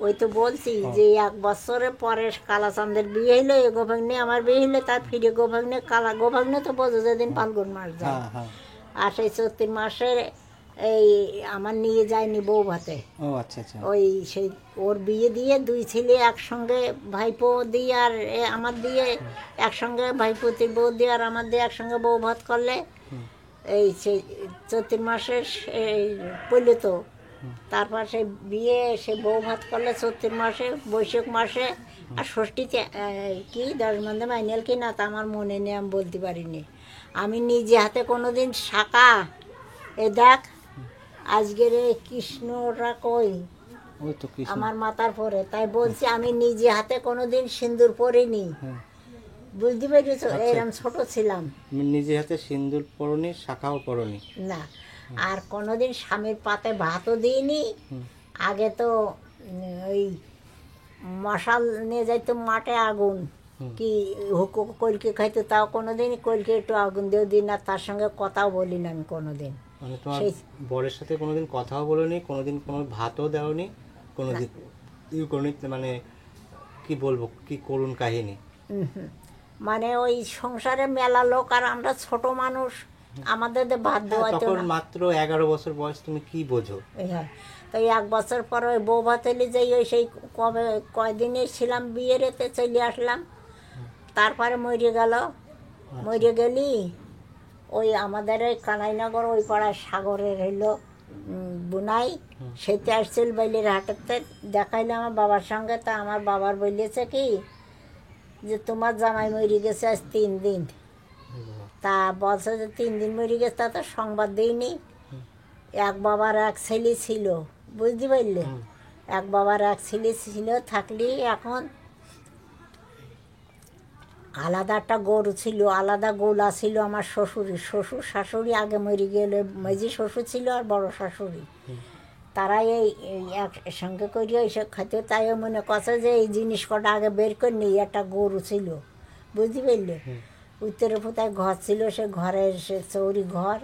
ওই তো বলছি যে 1 বছরের পরে কালাচাঁদের বিয়ে হইলো, এ গোভাগ্নে আমার বিয়ে হইলো, তার ফিরে গোভাগ্নে গোভাগ্নে তো বোঝো যেদিন ফাল্গুন মাস যায়, হ্যাঁ হ্যাঁ। আর সেই 34 মাসের এই আমার নিয়ে যায়নি বউ ভাতে। ও আচ্ছা আচ্ছা। ওই সেই ওর বিয়ে দিয়ে 2 ছেলে একসঙ্গে, ভাইপো দিয়ে আর আমার দিয়ে একসঙ্গে, ভাইপতির বউ দিয়ে আর আমার দিয়ে একসঙ্গে বউ ভাত করলে, এই সেই 34 মাসের এই পড়লে তো তারপর সে বিয়ে সে বউ ভাত করলে চৈত্র মাসে বৈশাখ মাসে আর ষষ্ঠীতে কি 10 মন্দে মাইনেল কি না তা আমার মনে নেই, আমি বলতে পারিনি। আমি নিজে হাতে কোনো দিন শাঁকা এ দেখ আজকের এই কৃষ্ণরা কই ওই তো কৃষ্ণ। আমার মাথার পরে, তাই বলছি আমি নিজে হাতে কোনো দিন সিঁদুর পরিনি, হ্যাঁ। বুঝতে পেরেছ? আচ্ছা। এরকম ছোট ছিলাম তুমি নিজে হাতে সিন্দুর পরনি, শাখাও পরনি। না। আর কোনোদিন স্বামীর পাতে ভাতও দিইনি। আগে তো ওই মশাল নিয়ে যাইতো মাঠে আগুন, কি হুকু কলকে খাইতো, তাও কোনোদিন কলকে একটু আগুন দিয়েও দিই না, তার সঙ্গে কথাও বলি না আমি কোনোদিন। মানে তোমার সেই- বরের সাথে কোনোদিন কথাও বলোনি, কোনোদিন কোনো ভাতও দেওনি, কোনোদিন কোনোদিন মানে কি বলবো, কি করুণ কাহিনী। মানে ওই সংসারে মেলা লোক আর আমরা ছোট মানুষ, আমাদের তো ভাত দেওয়াইতো তখন না। মাত্র 11 বছর বয়স, তুমি কি বোঝো? এই হয়। তো 1 বছর পর ওই বউ ভাতেলি যাই ওই সেই কবে কয়দিনে ছিলাম বিয়ের এতে চলে আসলাম। তারপরে মরে গেল। মরে গেলি ওই আমাদের ওই কানাইনগর ওই পাড়ায় সাগরের হইলো বুনাই, সেতে আসছিল বাইলের হাটেতে, দেখাইলো আমার বাবার সঙ্গে। তা আমার বাবার বলেছে কি যে তোমার জামাই মরে গেছে আজ 3 দিন। তা বলছে যে 3 দিন মরে গেছে, তা তো সংবাদ দিইনি। এক বাবার এক ছেলে ছিল, বুঝতে পারলে? এক বাবার এক ছেলে ছিল থাকলে এখন আলাদা একটা গরু ছিল, আলাদা গোলা ছিল আমার শ্বশুরের। শ্বশুর শাশুড়ি আগে মরে গেলে, মেজি শ্বশুর ছিল আর বড় শাশুড়ি, তারা এই একসঙ্গে করিয়া এইসব খাইতে। তাইও মনে করছে যে এই জিনিস কটা আগে বের করে নিই, একটা গরু ছিল, বুঝতে পারলে? উত্তরে ফুতায় ঘর ছিল, সে ঘরের সে চৌরি ঘর,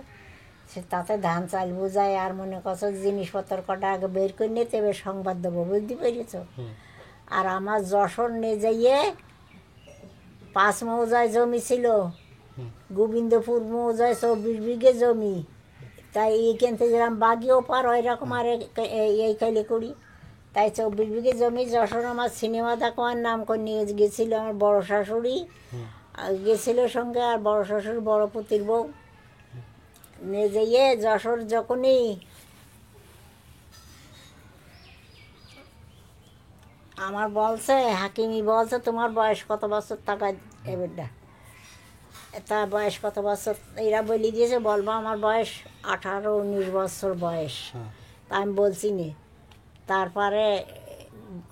সে তাতে ধান চাল বোঝায়। আর মনে করছে জিনিসপত্র কটা আগে বের করে নিয়ে তবে সংবাদ দেবো, বুঝতে পেরেছ? আর আমার যশোর নিয়ে যাইয়ে 5 মৌজায় জমি ছিল, গোবিন্দপুর মৌজায় 24 বিঘে জমি। তাই এইখান থেকে যেরকম বাগিও পার ওই রকম আর এই খাইলে করি। তাই 24 বিঘে জমি যশোর আমার সিনেমা দেখার নাম করে নিয়ে গেছিল আমার বড় শাশুড়ি, গেছিল সঙ্গে, আর বড় শাশুড়ি বড় পুতির বউ নিয়ে যাইয়ে যশোর যখনই আমার বলছে হাকিমি বলছে তোমার বয়স কত বছর টাকা এবারটা, তা বয়স কত বছর এরা বলে দিয়েছে, বলবো আমার বয়স 18-19 বছর বয়স। তা আমি বলছি নি। তারপরে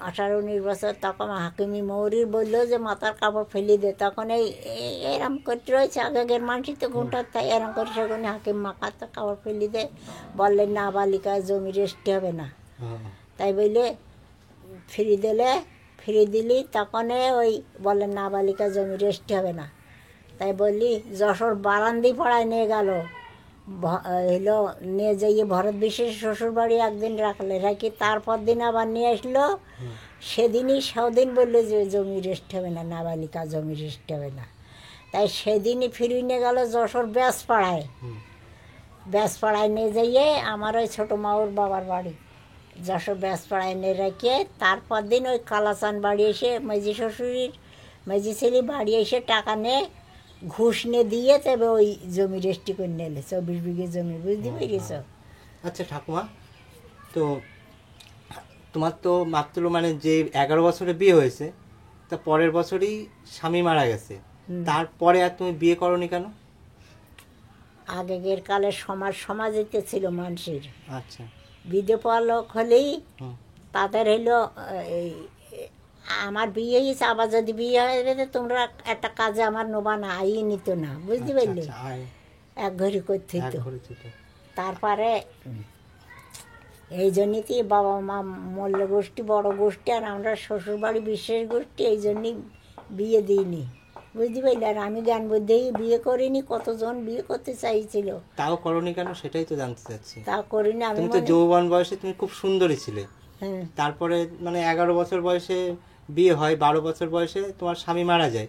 18-19 বছর তখন হাকিমি মৌরির বললো যে মাথার কাপড় ফেলে দে। তখন এরম করতে রয়েছে আগের মানুষই তো ঘুমটার, তাই এরম করে সেখানে হাকিম মাথার কাপড় ফেলে দে, বললেন না বালিকায় জমি রেস্ট হবে না। তাই বললে ফ্রি দিলি, তখন ওই বললেন না বালিকা জমি রেস্ট হবে না। তাই বললি যশোর বারান্দি পাড়ায় নিয়ে গেল, হলো নিয়ে যাইয়ে ভরত বিশেষ শ্বশুর বাড়ি একদিন রাখলে, রাখি তারপর দিন আবার নিয়ে আসলো। সেদিনই সেদিন বললো যে জমি রেস্ট হবে না, নাবালিকা জমি রেস্ট হবে না। তাই সেদিনই ফিরিয়ে নিয়ে গেল যশোর ব্যাসপাড়ায়। ব্যাসপাড়ায় নিয়ে যাইয়ে আমার ওই ছোটো মাউর বাবার বাড়ি যশোর ব্যাসপাড়ায় নিয়ে রেখে তারপর দিন ওই কালাচান বাড়ি এসে মেজি শ্বশুরির মেজি ছেলে বাড়ি এসে টাকা নিয়ে ঘুষ নিয়ে দিয়ে তবে ওই জমি রেস্টি করে নিলে 24 বিঘে জমি, বুঝতে পেরেছ? আচ্ছা ঠাকুমা, তো তোমার তো মাত্র মানে যে 11 বছরে বিয়ে হয়েছে, তা পরের বছরই স্বামী মারা গেছে, তারপরে আর তুমি বিয়ে করনি কেন? আগের কালে সমাজেতে ছিল মানুষের আচ্ছা। বিধবা লোক হলেই তাদের হইলো এই আমার বিয়ে হয়েছে, আবার যদি বিয়ে হয়ে যেত তোমরা একটা কাজে আমার নোবা না আই নিত না, বুঝতে পারলে? এক ঘড়ি করতে হইতো। তারপরে এই জন্যই বাবা মা মল্ল গোষ্ঠী বড় গোষ্ঠী আর আমরা শ্বশুরবাড়ি বিশেষ গোষ্ঠী, এই জন্যই বিয়ে দিইনি, বুঝতে পারলে? আর আমি জ্ঞান বুদ্ধি বিয়ে করিনি, কতজন বিয়ে করতে চাইছিল, তাও করনি কেন সেটাই তো জানতে চাচ্ছি। তা করিনি আমি। তুমি তো যৌবন বয়সে তুমি খুব সুন্দরী ছিলে, হ্যাঁ, তারপরে মানে 11 বছর বয়সে বিয়ে হয়, 12 বছর বয়সে তোমার স্বামী মারা যায়,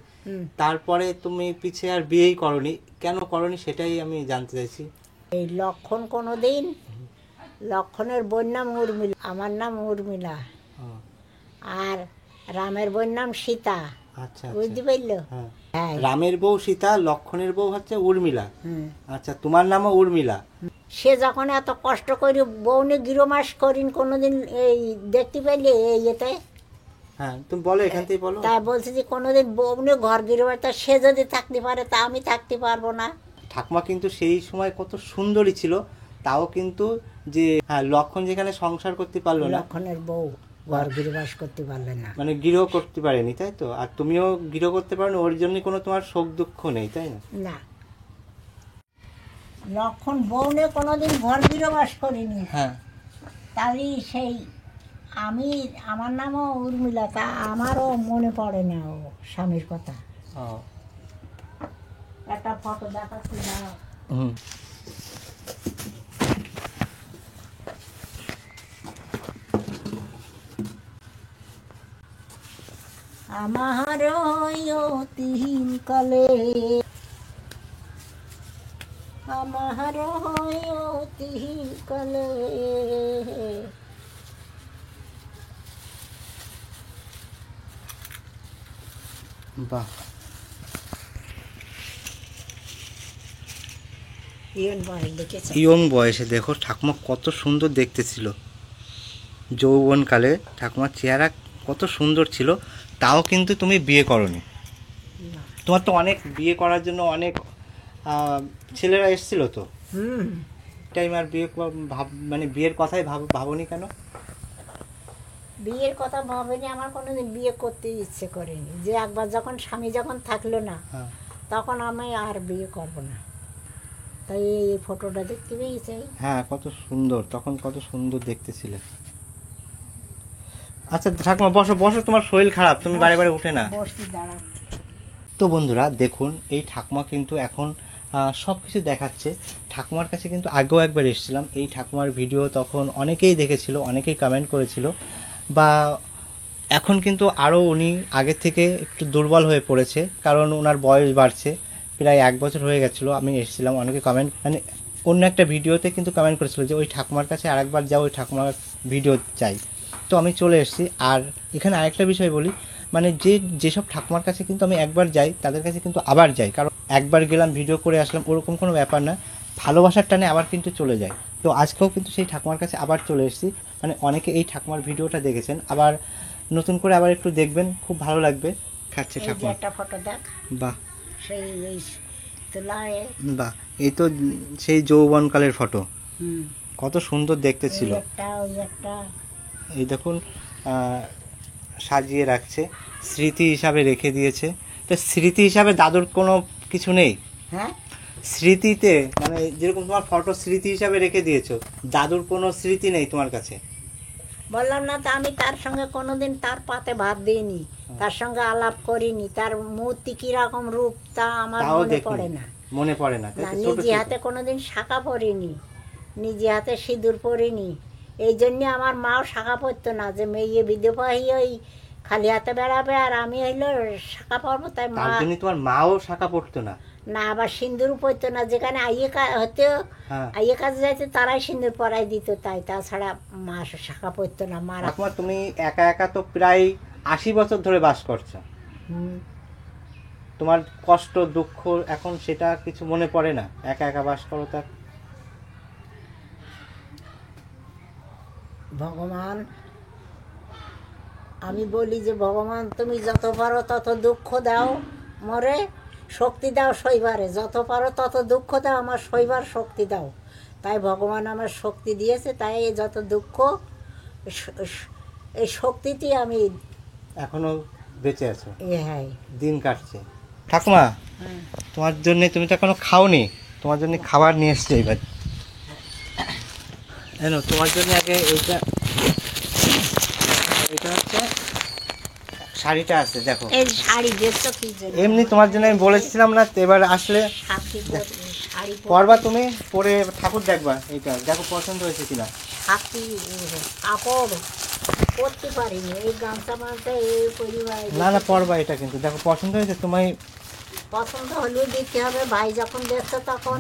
তারপরে তুমি পিছে আর বিয়েই করনি, কেন করনি সেটাই আমি জানতে চাইছি। এই লক্ষণ কোনো দিন, লক্ষণের বোন নাম উর্মিলা, আমার নাম উর্মিলা, আর রামের বোন নাম সীতা, আচ্ছা, বুঝতে পারলো? হ্যাঁ। হ্যাঁ, রামের বউ সীতা, লক্ষণের বউ হচ্ছে উর্মিলা। হুম। আচ্ছা, তোমার নামও উর্মিলা। সে যখন এত কষ্ট করি বউনে গৃহমাস করিন কোনোদিন এই দেখতে পেলে এই এতে হ্যাঁ তুমি বলো, এখান থেকে বলো। তাই বলছে যে কোনোদিন বউনে ঘর গৃহবাস, তা সে যদি থাকতে পারে তা আমি থাকতে পারবো না। ঠাকুমা কিন্তু সেই সময় কত সুন্দরী ছিল, তাও কিন্তু যে হ্যাঁ লক্ষণ যেখানে সংসার করতে পারলো না, লক্ষণের বউ ঘর গৃহবাস করতে পারলে না, মানে গৃহ করতে পারেনি, তাই তো? আর তুমিও গৃহ করতে পারো না, ওর জন্য কোনো তোমার শোক দুঃখ নেই, তাই না? না লক্ষণ বউনে কোনোদিন ঘর গৃহবাস করিনি। হ্যাঁ তাই সেই আমি, আমার নামও উর্মিলা, তা আমারও মনে পড়ে না ও স্বামীর কথা। ও একটা ফটো দেখাচ্ছি না, হুম। আমার তিন কালে, আমার তিন কালে, বাহ, ইয়ং বয়সে দেখো ঠাকুমা কত সুন্দর দেখতে ছিল। যৌবনকালে ঠাকুমার চেহারা কত সুন্দর ছিল, তাও কিন্তু তুমি বিয়ে করনি। তোমার তো অনেক বিয়ে করার জন্য অনেক ছেলেরা এসেছিল তো, টাইম আর বিয়ে মানে বিয়ের কথাই ভাবনি কেন? বিয়ের কথা ভাবেনি, আমার কোনোদিন বিয়ে করতে ইচ্ছে করেনি। যে একবার যখন স্বামী যখন থাকলো না, হ্যাঁ তখন আমি আর বিয়ে করব না। তাই এই ফটোটা দেখতে পেয়েছি। হ্যাঁ কত সুন্দর, তখন কত সুন্দর দেখতেছিলে। আচ্ছা ঠাকুমা বসো বসো, তোমার শরীর খারাপ, তুমি বারে বারে উঠে না। বসতি দাঁড়া। তো বন্ধুরা দেখুন, এই ঠাকুমা কিন্তু এখন সব কিছু দেখাচ্ছে। ঠাকুমার কাছে কিন্তু আগেও একবার এসেছিলাম, এই ঠাকুমার ভিডিও তখন অনেকেই দেখেছিল, অনেকেই কমেন্ট করেছিল। বা এখন কিন্তু আরও উনি আগের থেকে একটু দুর্বল হয়ে পড়েছে, কারণ ওনার বয়স বাড়ছে, প্রায় 1 বছর হয়ে গেছিলো। আমি এসেছিলাম, অনেকে কমেন্ট মানে অন্য একটা ভিডিওতে কিন্তু কমেন্ট করেছিল যে ওই ঠাকুমার কাছে আরেকবার যাও, ওই ঠাকুমার ভিডিও চাই। তো আমি চলে এসেছি। আর এখানে আরেকটা বিষয় বলি, মানে যেসব ঠাকুমার কাছে কিন্তু আমি একবার যাই, তাদের কাছে কিন্তু আবার যাই, কারণ একবার গেলাম ভিডিও করে আসলাম ওরকম কোনো ব্যাপার না, ভালোবাসার টানে আবার কিন্তু চলে যায়। তো আজকেও কিন্তু সেই ঠাকুমার কাছে আবার চলে এসেছি। মানে অনেকে এই ঠাকুমার ভিডিওটা দেখেছেন, আবার নতুন করে আবার একটু দেখবেন, খুব ভালো লাগবে। খাচ্ছে এই যে ঠাকুমা, একটা ফটো দেখ, বাহ সেই এই তোলায়। বাহ, এই তো সেই যৌবনকালের ফটো, হুম, কত সুন্দর দেখতে ছিল। এই একটা, ওই একটা। এই দেখুন সাজিয়ে রাখছে, স্মৃতি হিসাবে রেখে দিয়েছে। তো স্মৃতি হিসাবে দাদুর কোনো কিছু নেই? হ্যাঁ, স্মৃতিতে মানে যেরকম তোমার ফটো স্মৃতি হিসাবে রেখে দিয়েছো, দাদুর কোনো স্মৃতি নেই তোমার কাছে? বললাম না তো, আমি তার সঙ্গে কোনোদিন তার পাতে ভাত দিইনি, তার সঙ্গে আলাপ করিনি, তার মূর্তি কিরকম রূপ তা আমার তাও মনে দেখিনি, পড়ে না। মনে পড়ে না, তাই না, তো? ছোট নিজে হাতে কোনোদিন শাঁখা পরিনি, নিজে হাতে সিঁদুর পরিনি। এই জন্যে আমার মাও শাঁখা পরতো না, যে মেয়ে বিধবা হয়ে ওই খালি হাতে বেড়াবে আর আমি হইলো শাঁখা পরবো। তাই মা, তার জন্য তোমার মাও শাঁখা পড়তো না? না, আবার সিঁদুর পরতো না। যেখানে আইয়ে হতে হ্যাঁ, আইয়ে কাজে যাইতে তারাই সিঁদুর পরাই দিত, তাই তাছাড়া মা শাঁখা পরতো না। মারা ঠাকুমা তুমি একা একা তো প্রায় 80 বছর ধরে বাস করছো, তোমার কষ্ট দুঃখ এখন সেটা কিছু মনে পড়ে না? একা একা বাস করো, তার ভগবান, আমি বলি যে ভগবান তুমি যত পারো তত দুঃখ দাও, মরে শক্তি দাও সইবারে, যত পারো তত দুঃখ দাও, আমার সইবার শক্তি দাও। তাই ভগবান আমার শক্তি দিয়েছে, তাই এই যত দুঃখ এই শক্তিটি আমি এখনো বেঁচে আছো, হ্যাঁ। দিন কাটছে। ঠাকুমা তোমার জন্য, তুমি তো এখনো খাওনি, তোমার জন্য খাবার নিয়ে এসছে এবার। জানো তোমার জন্য আগে এইটা, এটা হচ্ছে শাড়িটা আছে দেখো। এই শাড়ি দেখছো কি জন্য? এমনি তোমার জন্য আমি বলেছিলাম না, তো এবার আসলে শাড়ি পরবা, তুমি পরে ঠাকুর দেখবা, এইটা দেখো পছন্দ হয়েছে কিনা। হাতি কাপড় পরতে পারিনি, এই গামছা মামছা এই পরিবার। না না পরবা, এটা কিন্তু দেখো পছন্দ হয়েছে তোমায়। পছন্দ হলেও দিতে হবে, ভাই যখন দেখছো তখন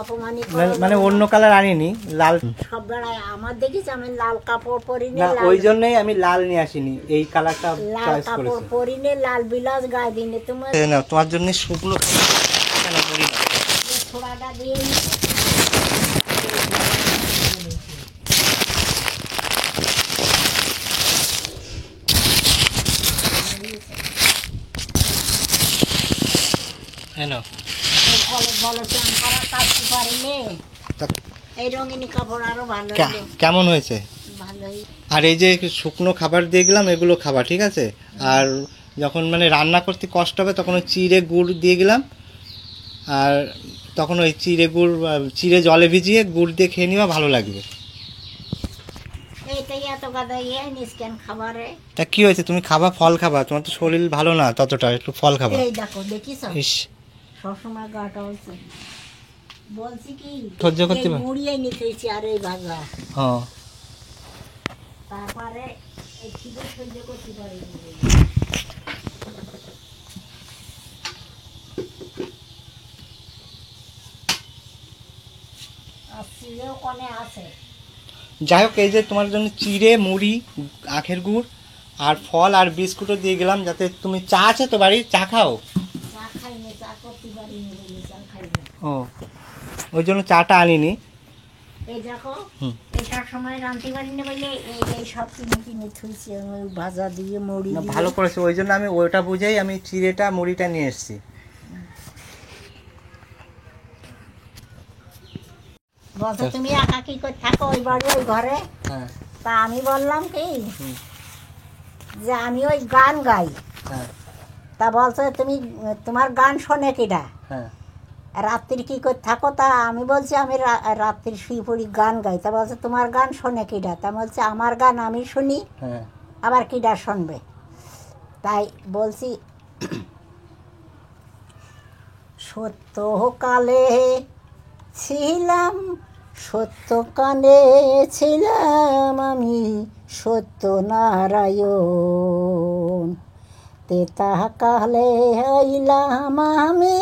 অপমানিত মানে অন্য কালার আনিনি, লাল। সব বেড়ায় আমার দেখিস আমি লাল কাপড় পরিনি, না ওই জন্যই আমি লাল নিয়ে আসিনি, এই কালারটা লাল চয়েস কাপড় করেছি। পরিনি, লাল বিলাস গায়ে দিনে তোমার না তোমার জন্য শুকনো কেন করি না। ছোড়াটা দিয়ে কেন কলে বলো চান করা কাটতে পারিনি, এই রঙিনী কাপড় আরো ভালো হলো। কেমন হয়েছে? ভালোই। আর এই যে শুকনো খাবার দিয়ে গেলাম, এগুলো খাবার, ঠিক আছে? আর যখন মানে রান্না করতে কষ্ট হবে তখন ওই চিড়ে গুড় দিয়ে গেলাম, আর তখন ওই চিড়ে গুড় চিড়ে জলে ভিজিয়ে গুড় দিয়ে খেয়ে নিবা, ভালো লাগবে। এইটাই এত গাদা ইয়ে নিষ্কেন খাবারে। তা কি হয়েছে, তুমি খাবা, ফল খাবা, তোমার তো শরীর ভালো না ততটা, একটু ফল খাবা। এই দেখো দেখিস ইস, সবসময় গাটা হচ্ছে, বলছি কি সহ্য করতে পার- মুড়িয়ে নিতেছি আর এই ভাজা, হ্যাঁ তারপরে এই খিদে সহ্য করতে পারি আর চিড়েও কনে আছে। যাই হোক, এই যে তোমার জন্য চিড়ে, মুড়ি, আখের গুড় আর ফল আর বিস্কুটও দিয়ে গেলাম, যাতে তুমি চা আছে তো বাড়ি, চা খাও। চা খাইনি, চা করতে পারিনি বলে চা খাইনি। ও, ওই জন্য চাটা আনিনি। এই দেখো হুম। এটার সময় রাঁধতে পারিনি বলে এই সব কিনে কিনে থুইছি, ওই ভাজা দিয়ে মুড়ি না, দিয়ে। ভালো করেছো, ওই জন্য আমি ওইটা বুঝেই আমি চিড়েটা মুড়িটা নিয়ে এসেছি। বলছো তুমি একা কি করে থাকো ওই বাড়ি ওই ঘরে? হ্যাঁ তা আমি বললাম কি হুম। যে আমি ওই গান গাই। হ্যাঁ তা বলছো তুমি তোমার গান শোনে কিনা, হ্যাঁ রাত্রির কি করে থাকো? তা আমি বলছি আমি রাত্রির শুয়ে পড়ি গান গাই। তা বলছে তোমার গান শোনে কিনা? তা বলছে আমার গান আমি শুনি, হ্যাঁ আবার কিডা শুনবে? তাই বলছি সত্যকালে ছিলাম, সত্যকালে ছিলাম আমি সত্যনারায়ণ, তেতা কালে হইলাম আমি,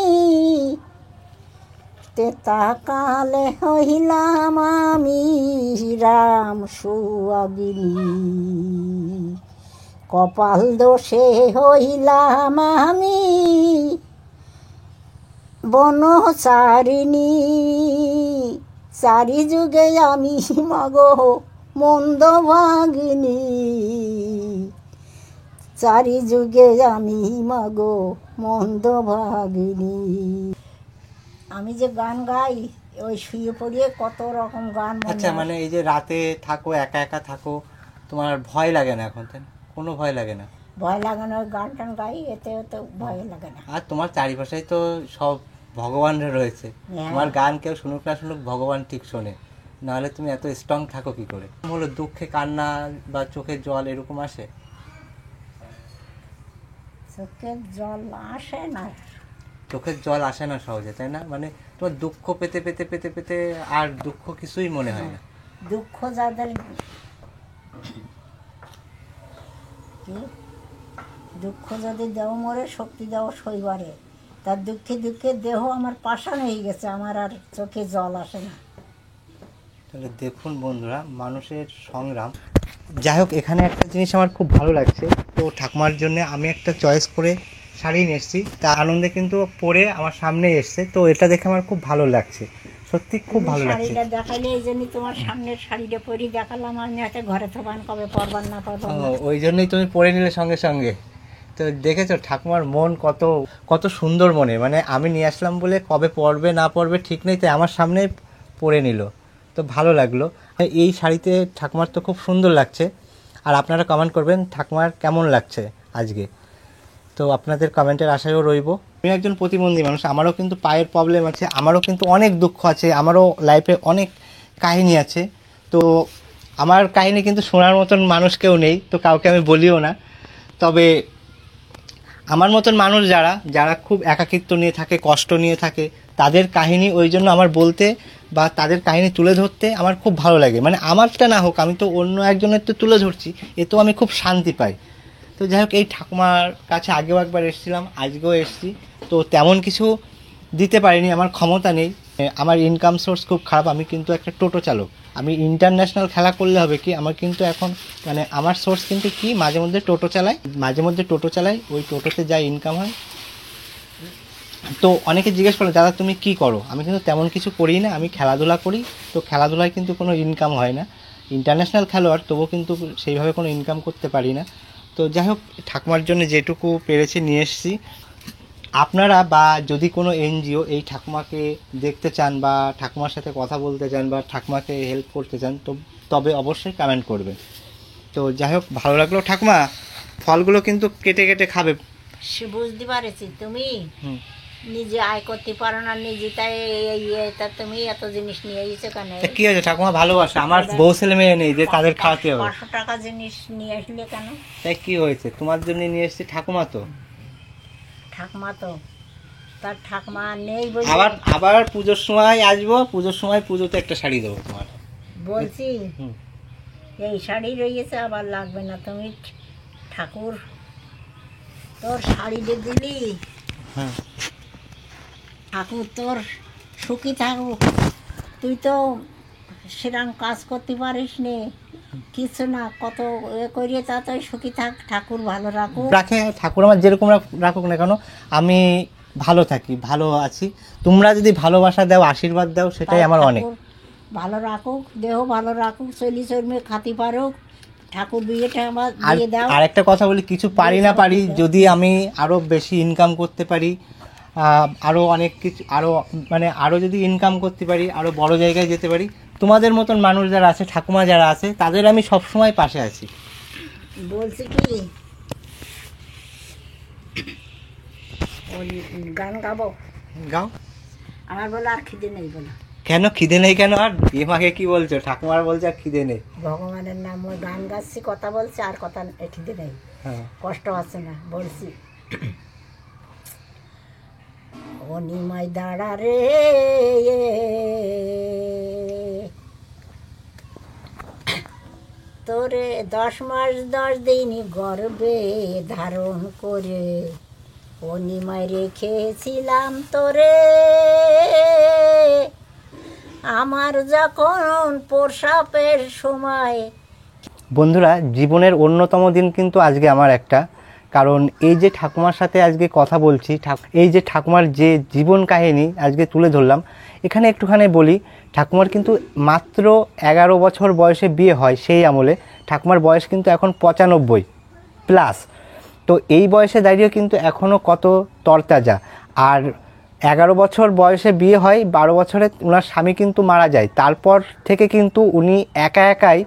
তেতা কালে হইলাম আমি রাম সুয়াগিনী, কপাল দোষে হইলাম আমি বনচারিণী, চারি যুগে আমি মাগো মন্দ ভাগিনী, চারি যুগে আমি মাগো মন্দ ভাগিনী। আমি যে গান গাই ওই শুয়ে পড়িয়ে কত রকম গান মনে আচ্ছা, হয়। মানে এই যে রাতে থাকো, একা একা থাকো, তোমার ভয় লাগে না এখন? তাই না? কোনো ভয় লাগে না? ভয় লাগে না, ওই গান টান গাই, এতে তো ভয় লাগে না। আর তোমার চারিপাশেই তো সব ভগবানরা রয়েছে, হ্যাঁ। তোমার গান কেউ শুনুক না শুনুক, ভগবান ঠিক শোনে, নাহলে তুমি এত স্ট্রং থাকো কি করে? হলো দুঃখে কান্না বা চোখের জল এরকম আসে? চোখের জল আসে না, চোখের জল আসে না সহজে, তাই না? মানে তোমার দুঃখ পেতে পেতে পেতে পেতে আর দুঃখ কিছুই মনে হয় না। দুঃখ যাদের কি দুঃখ যদি দেও মরে শক্তি দেও সইবারে, তার দুঃখে দুঃখে দেহ আমার পাষাণ হয়ে গেছে, আমার আর চোখে জল আসে না। তাহলে দেখুন বন্ধুরা, মানুষের সংগ্রাম। যাই হোক, এখানে একটা জিনিস আমার খুব ভালো লাগছে, তো ঠাকুমার জন্য আমি একটা চয়েস করে শাড়ি নিয়ে এসেছি, তা আনন্দে কিন্তু পরে আমার সামনে এসছে, তো এটা দেখে আমার খুব ভালো লাগছে, সত্যি খুব ভালো লাগছে। শাড়িটা দেখাইলে এই জন্যই তোমার সামনের শাড়িটা পরি দেখালাম, আমি হাতে ঘরে থাকান কবে পরবার না পরবার না। ওই জন্যই তুমি পরে নিলে সঙ্গে সঙ্গে। তো দেখেছো ঠাকুমার মন কত কত সুন্দর মনে, মানে আমি নিয়ে আসলাম বলে কবে পরবে না পরবে ঠিক নেই, তাই আমার সামনে পরে নিল, তো ভালো লাগলো। এই শাড়িতে ঠাকুমার তো খুব সুন্দর লাগছে, আর আপনারা কমেন্ট করবেন ঠাকুমার কেমন লাগছে আজকে, তো আপনাদের কমেন্টের আশায়ও রইব। আমি একজন প্রতিবন্ধী মানুষ, আমারও কিন্তু পায়ের প্রবলেম আছে, আমারও কিন্তু অনেক দুঃখ আছে, আমারও লাইফে অনেক কাহিনী আছে, তো আমার কাহিনী কিন্তু শোনার মতন মানুষ কেউ নেই, তো কাউকে আমি বলিও না। তবে আমার মতন মানুষ যারা যারা খুব একাকিত্ব নিয়ে থাকে, কষ্ট নিয়ে থাকে, তাদের কাহিনী ওই জন্য আমার বলতে বা তাদের কাহিনী তুলে ধরতে আমার খুব ভালো লাগে। মানে আমারটা না হোক, আমি তো অন্য একজনের তো তুলে ধরছি, এতেও আমি খুব শান্তি পাই। তো যাই হোক, এই ঠাকুমার কাছে আগেও একবার এসেছিলাম, আজকেও এসেছি, তো তেমন কিছু দিতে পারিনি, আমার ক্ষমতা নেই, আমার ইনকাম সোর্স খুব খারাপ, আমি কিন্তু একটা টোটো চালক, আমি ইন্টারন্যাশনাল খেলা করলে হবে কি, আমার কিন্তু এখন মানে আমার সোর্স কিন্তু কি, মাঝে মধ্যে টোটো চালাই, ওই টোটোতে যা ইনকাম হয়। তো অনেকে জিজ্ঞেস করে দাদা তুমি কি করো, আমি কিন্তু তেমন কিছু করি না, আমি খেলাধুলা করি, তো খেলাধুলায় কিন্তু কোনো ইনকাম হয় না, ইন্টারন্যাশনাল খেলোয়াড় তবুও কিন্তু সেইভাবে কোনো ইনকাম করতে পারি না। তো যাই হোক, ঠাকুমার জন্য যেটুকু পেরেছি নিয়ে এসেছি, আপনারা বা যদি কোনো এনজিও এই ঠাকুমাকে দেখতে চান বা ঠাকুমার সাথে কথা বলতে চান বা ঠাকুমাকে হেল্প করতে চান, তো তবে অবশ্যই কমেন্ট করবেন। তো যাই হোক, ভালো লাগলো ঠাকুমা। ফলগুলো কিন্তু কেটে কেটে খাবে। সে বুঝতে পারেছি তুমি হুম। নিজে আয় করতে পারো না নিজে, তাই তা তুমি এত জিনিস নিয়ে এসেছো কেন? তা কি হয়েছে ঠাকুমা, ভালোবাসা। আমার বউ ছেলে মেয়ে নেই যে তাদের খাওয়াতে হবে। 500 টাকা জিনিস নিয়ে আসলে কেন? তাই কি হয়েছে, তোমার জন্য নিয়ে এসেছি ঠাকুমা। তো ঠাকুমা তো তার ঠাকুমা নেই বলে আবার পুজোর সময় আসবো, পুজোর সময় পুজোতে একটা শাড়ি দেবো তোমার। বলছি হুম। এই শাড়ি রয়েছে আবার লাগবে না, তুমি ঠাকুর তোর শাড়ি দিলি, হ্যাঁ। ঠাকুর তোর সুখী থাকুক। তুই তো সেরকম কাজ করতে পারিস নি, কিছু না, কত এ করিয়ে তা তুই সুখী থাক, ঠাকুর ভালো রাখুক। রাখে ঠাকুর আমার যেরকম রাখুক না কেন, আমি ভালো থাকি, ভালো আছি। তোমরা যদি ভালোবাসা দাও, আশীর্বাদ দাও, সেটাই আমার অনেক। ঠাকুর ভালো রাখুক, দেহ ভালো রাখুক, চলি চর্মে খাতি পারুক, ঠাকুর বিয়েটা আমার আর দিয়ে দাও। আরেকটা কথা বলি, কিছু পারি না পারি, যদি আমি আরো বেশি ইনকাম করতে পারি, আরো অনেক কিছু, আরো যদি ইনকাম করতে পারি, আরো বড় জায়গায় যেতে পারি, তোমাদের মতন মানুষ যারা আছে, ঠাকুমা যারা আছে, তাদের আমি সব সময় পাশে আছি। বলছি কি ওই গান গাবো? গাও। আমার বলে আর খিদে নেই বলে। কেন খিদে নেই কেন? আর এমাকে কি বলছো, ঠাকুমার বলছে আর খিদে নেই। ভগবানের নাম ওই গান গাচ্ছি, কথা বলছি, আর কথা খিদে নেই, হ্যাঁ। কষ্ট হচ্ছে না। বলছি ও নিমাই দাঁড়া রে, তোরে 10 মাস 10 দিন গর্ভে ধারণ করে ও নিমাই রেখেছিলাম তোরে, আমার যখন প্রসবের সময়। বন্ধুরা, জীবনের অন্যতম দিন কিন্তু আজকে আমার একটা, কারণ এই যে ঠাকুমার সাথে আজকে কথা বলছি, এই যে ঠাকুমার যে জীবন কাহিনী আজকে তুলে ধরলাম, এখানে একটুখানি বলি, ঠাকুমার কিন্তু মাত্র 11 বছর বয়সে বিয়ে হয়। সেই আমলে ঠাকুমার বয়স কিন্তু এখন 95 প্লাস। তো এই বয়সে দাঁড়িয়ে কিন্তু এখনও কত তরতাজা। আর 11 বছর বয়সে বিয়ে হয়, 12 বছরে ওনার স্বামী কিন্তু মারা যায়। তারপর থেকে কিন্তু উনি একাই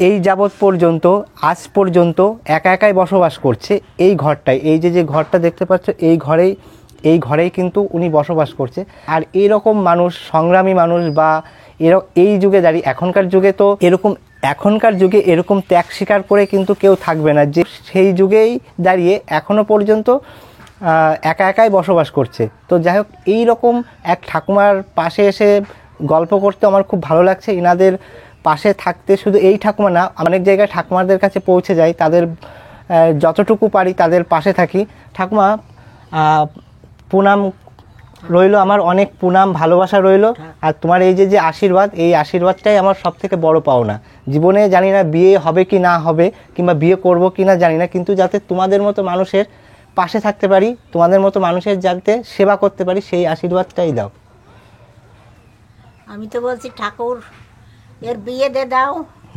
এই যাবৎ পর্যন্ত, আজ পর্যন্ত একাই বসবাস করছে এই ঘরটায়। এই যে ঘরটা দেখতে পাচ্ছ, এই ঘরেই কিন্তু উনি বসবাস করছে। আর এরকম মানুষ, সংগ্রামী মানুষ, বা এই যুগে দাঁড়িয়ে, এখনকার যুগে এরকম ত্যাগ স্বীকার করে কিন্তু কেউ থাকবে না, যে সেই যুগেই দাঁড়িয়ে এখনো পর্যন্ত একাই বসবাস করছে। তো যাই হোক, এইরকম এক ঠাকুমার পাশে এসে গল্প করতে আমার খুব ভালো লাগছে। এনাদের পাশে থাকতে শুধু এই ঠাকুমা না, অনেক জায়গায় ঠাকুমাদের কাছে পৌঁছে যাই, তাদের যতটুকু পারি তাদের পাশে থাকি। ঠাকুমা, প্রণাম রইলো, আমার অনেক প্রণাম, ভালোবাসা রইলো। আর তোমার এই যে আশীর্বাদ, এই আশীর্বাদটাই আমার সব থেকে বড় পাওনা জীবনে। জানি না বিয়ে হবে কি না হবে, কিংবা বিয়ে করব কি না জানি না, কিন্তু যাতে তোমাদের মতো মানুষের পাশে থাকতে পারি, তোমাদের মতো মানুষের যাতে সেবা করতে পারি, সেই আশীর্বাদটাই দাও। আমি তো বলছি ঠাকুর এর বিয়ে দে দাও।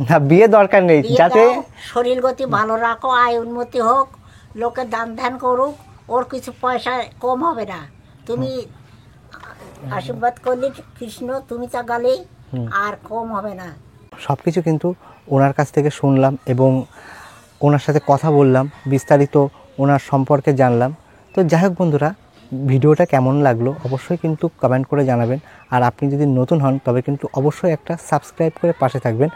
না, বিয়ে দরকার নেই, যাতে শরীর গতি ভালো রাখো, আয় উন্নতি হোক, লোকে দান ধ্যান করুক, ওর কিছু পয়সা কম হবে না। তুমি আশীর্বাদ করলে কৃষ্ণ, তুমি চাগালেই আর কম হবে না। সব কিছু কিন্তু ওনার কাছ থেকে শুনলাম এবং ওনার সাথে কথা বললাম, বিস্তারিত ওনার সম্পর্কে জানলাম। তো যাই হোক বন্ধুরা, ভিডিওটা কেমন লাগলো অবশ্যই কিন্তু কমেন্ট করে জানাবেন। আর আপনি যদি নতুন হন তবে কিন্তু অবশ্যই একটা সাবস্ক্রাইব করে পাশে থাকবেন।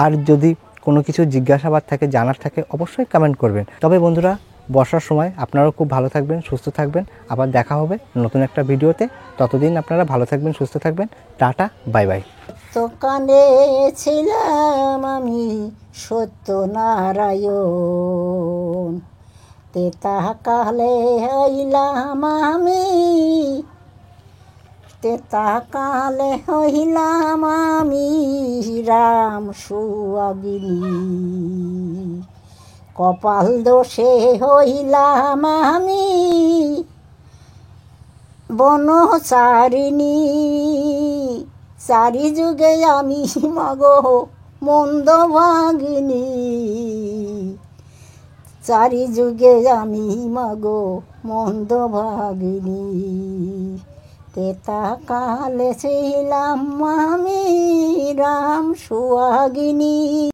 আর যদি কোনো কিছু জিজ্ঞাসাবাদ থাকে, জানার থাকে, অবশ্যই কমেন্ট করবেন। তবে বন্ধুরা, বর্ষার সময় আপনারাও খুব ভালো থাকবেন, সুস্থ থাকবেন। আবার দেখা হবে নতুন একটা ভিডিওতে। ততদিন আপনারা ভালো থাকবেন, সুস্থ থাকবেন। Tata, bye bye. তো কানে ছিলাম আমি সত্যনারায়ণ, তেতা কালে হইলাম আমি, তেতা কালে হইলাম আমি রাম সুয়াগিনী, কপাল দোষে হইলাম আমি বনচারিণী, চারি যুগে আমি মাগো মন্দ ভাগিনী, চারি যুগে আমি মাগো মন্দ ভাগিনী, তেতা কালে ছিলাম আমি রাম সুহাগিনী।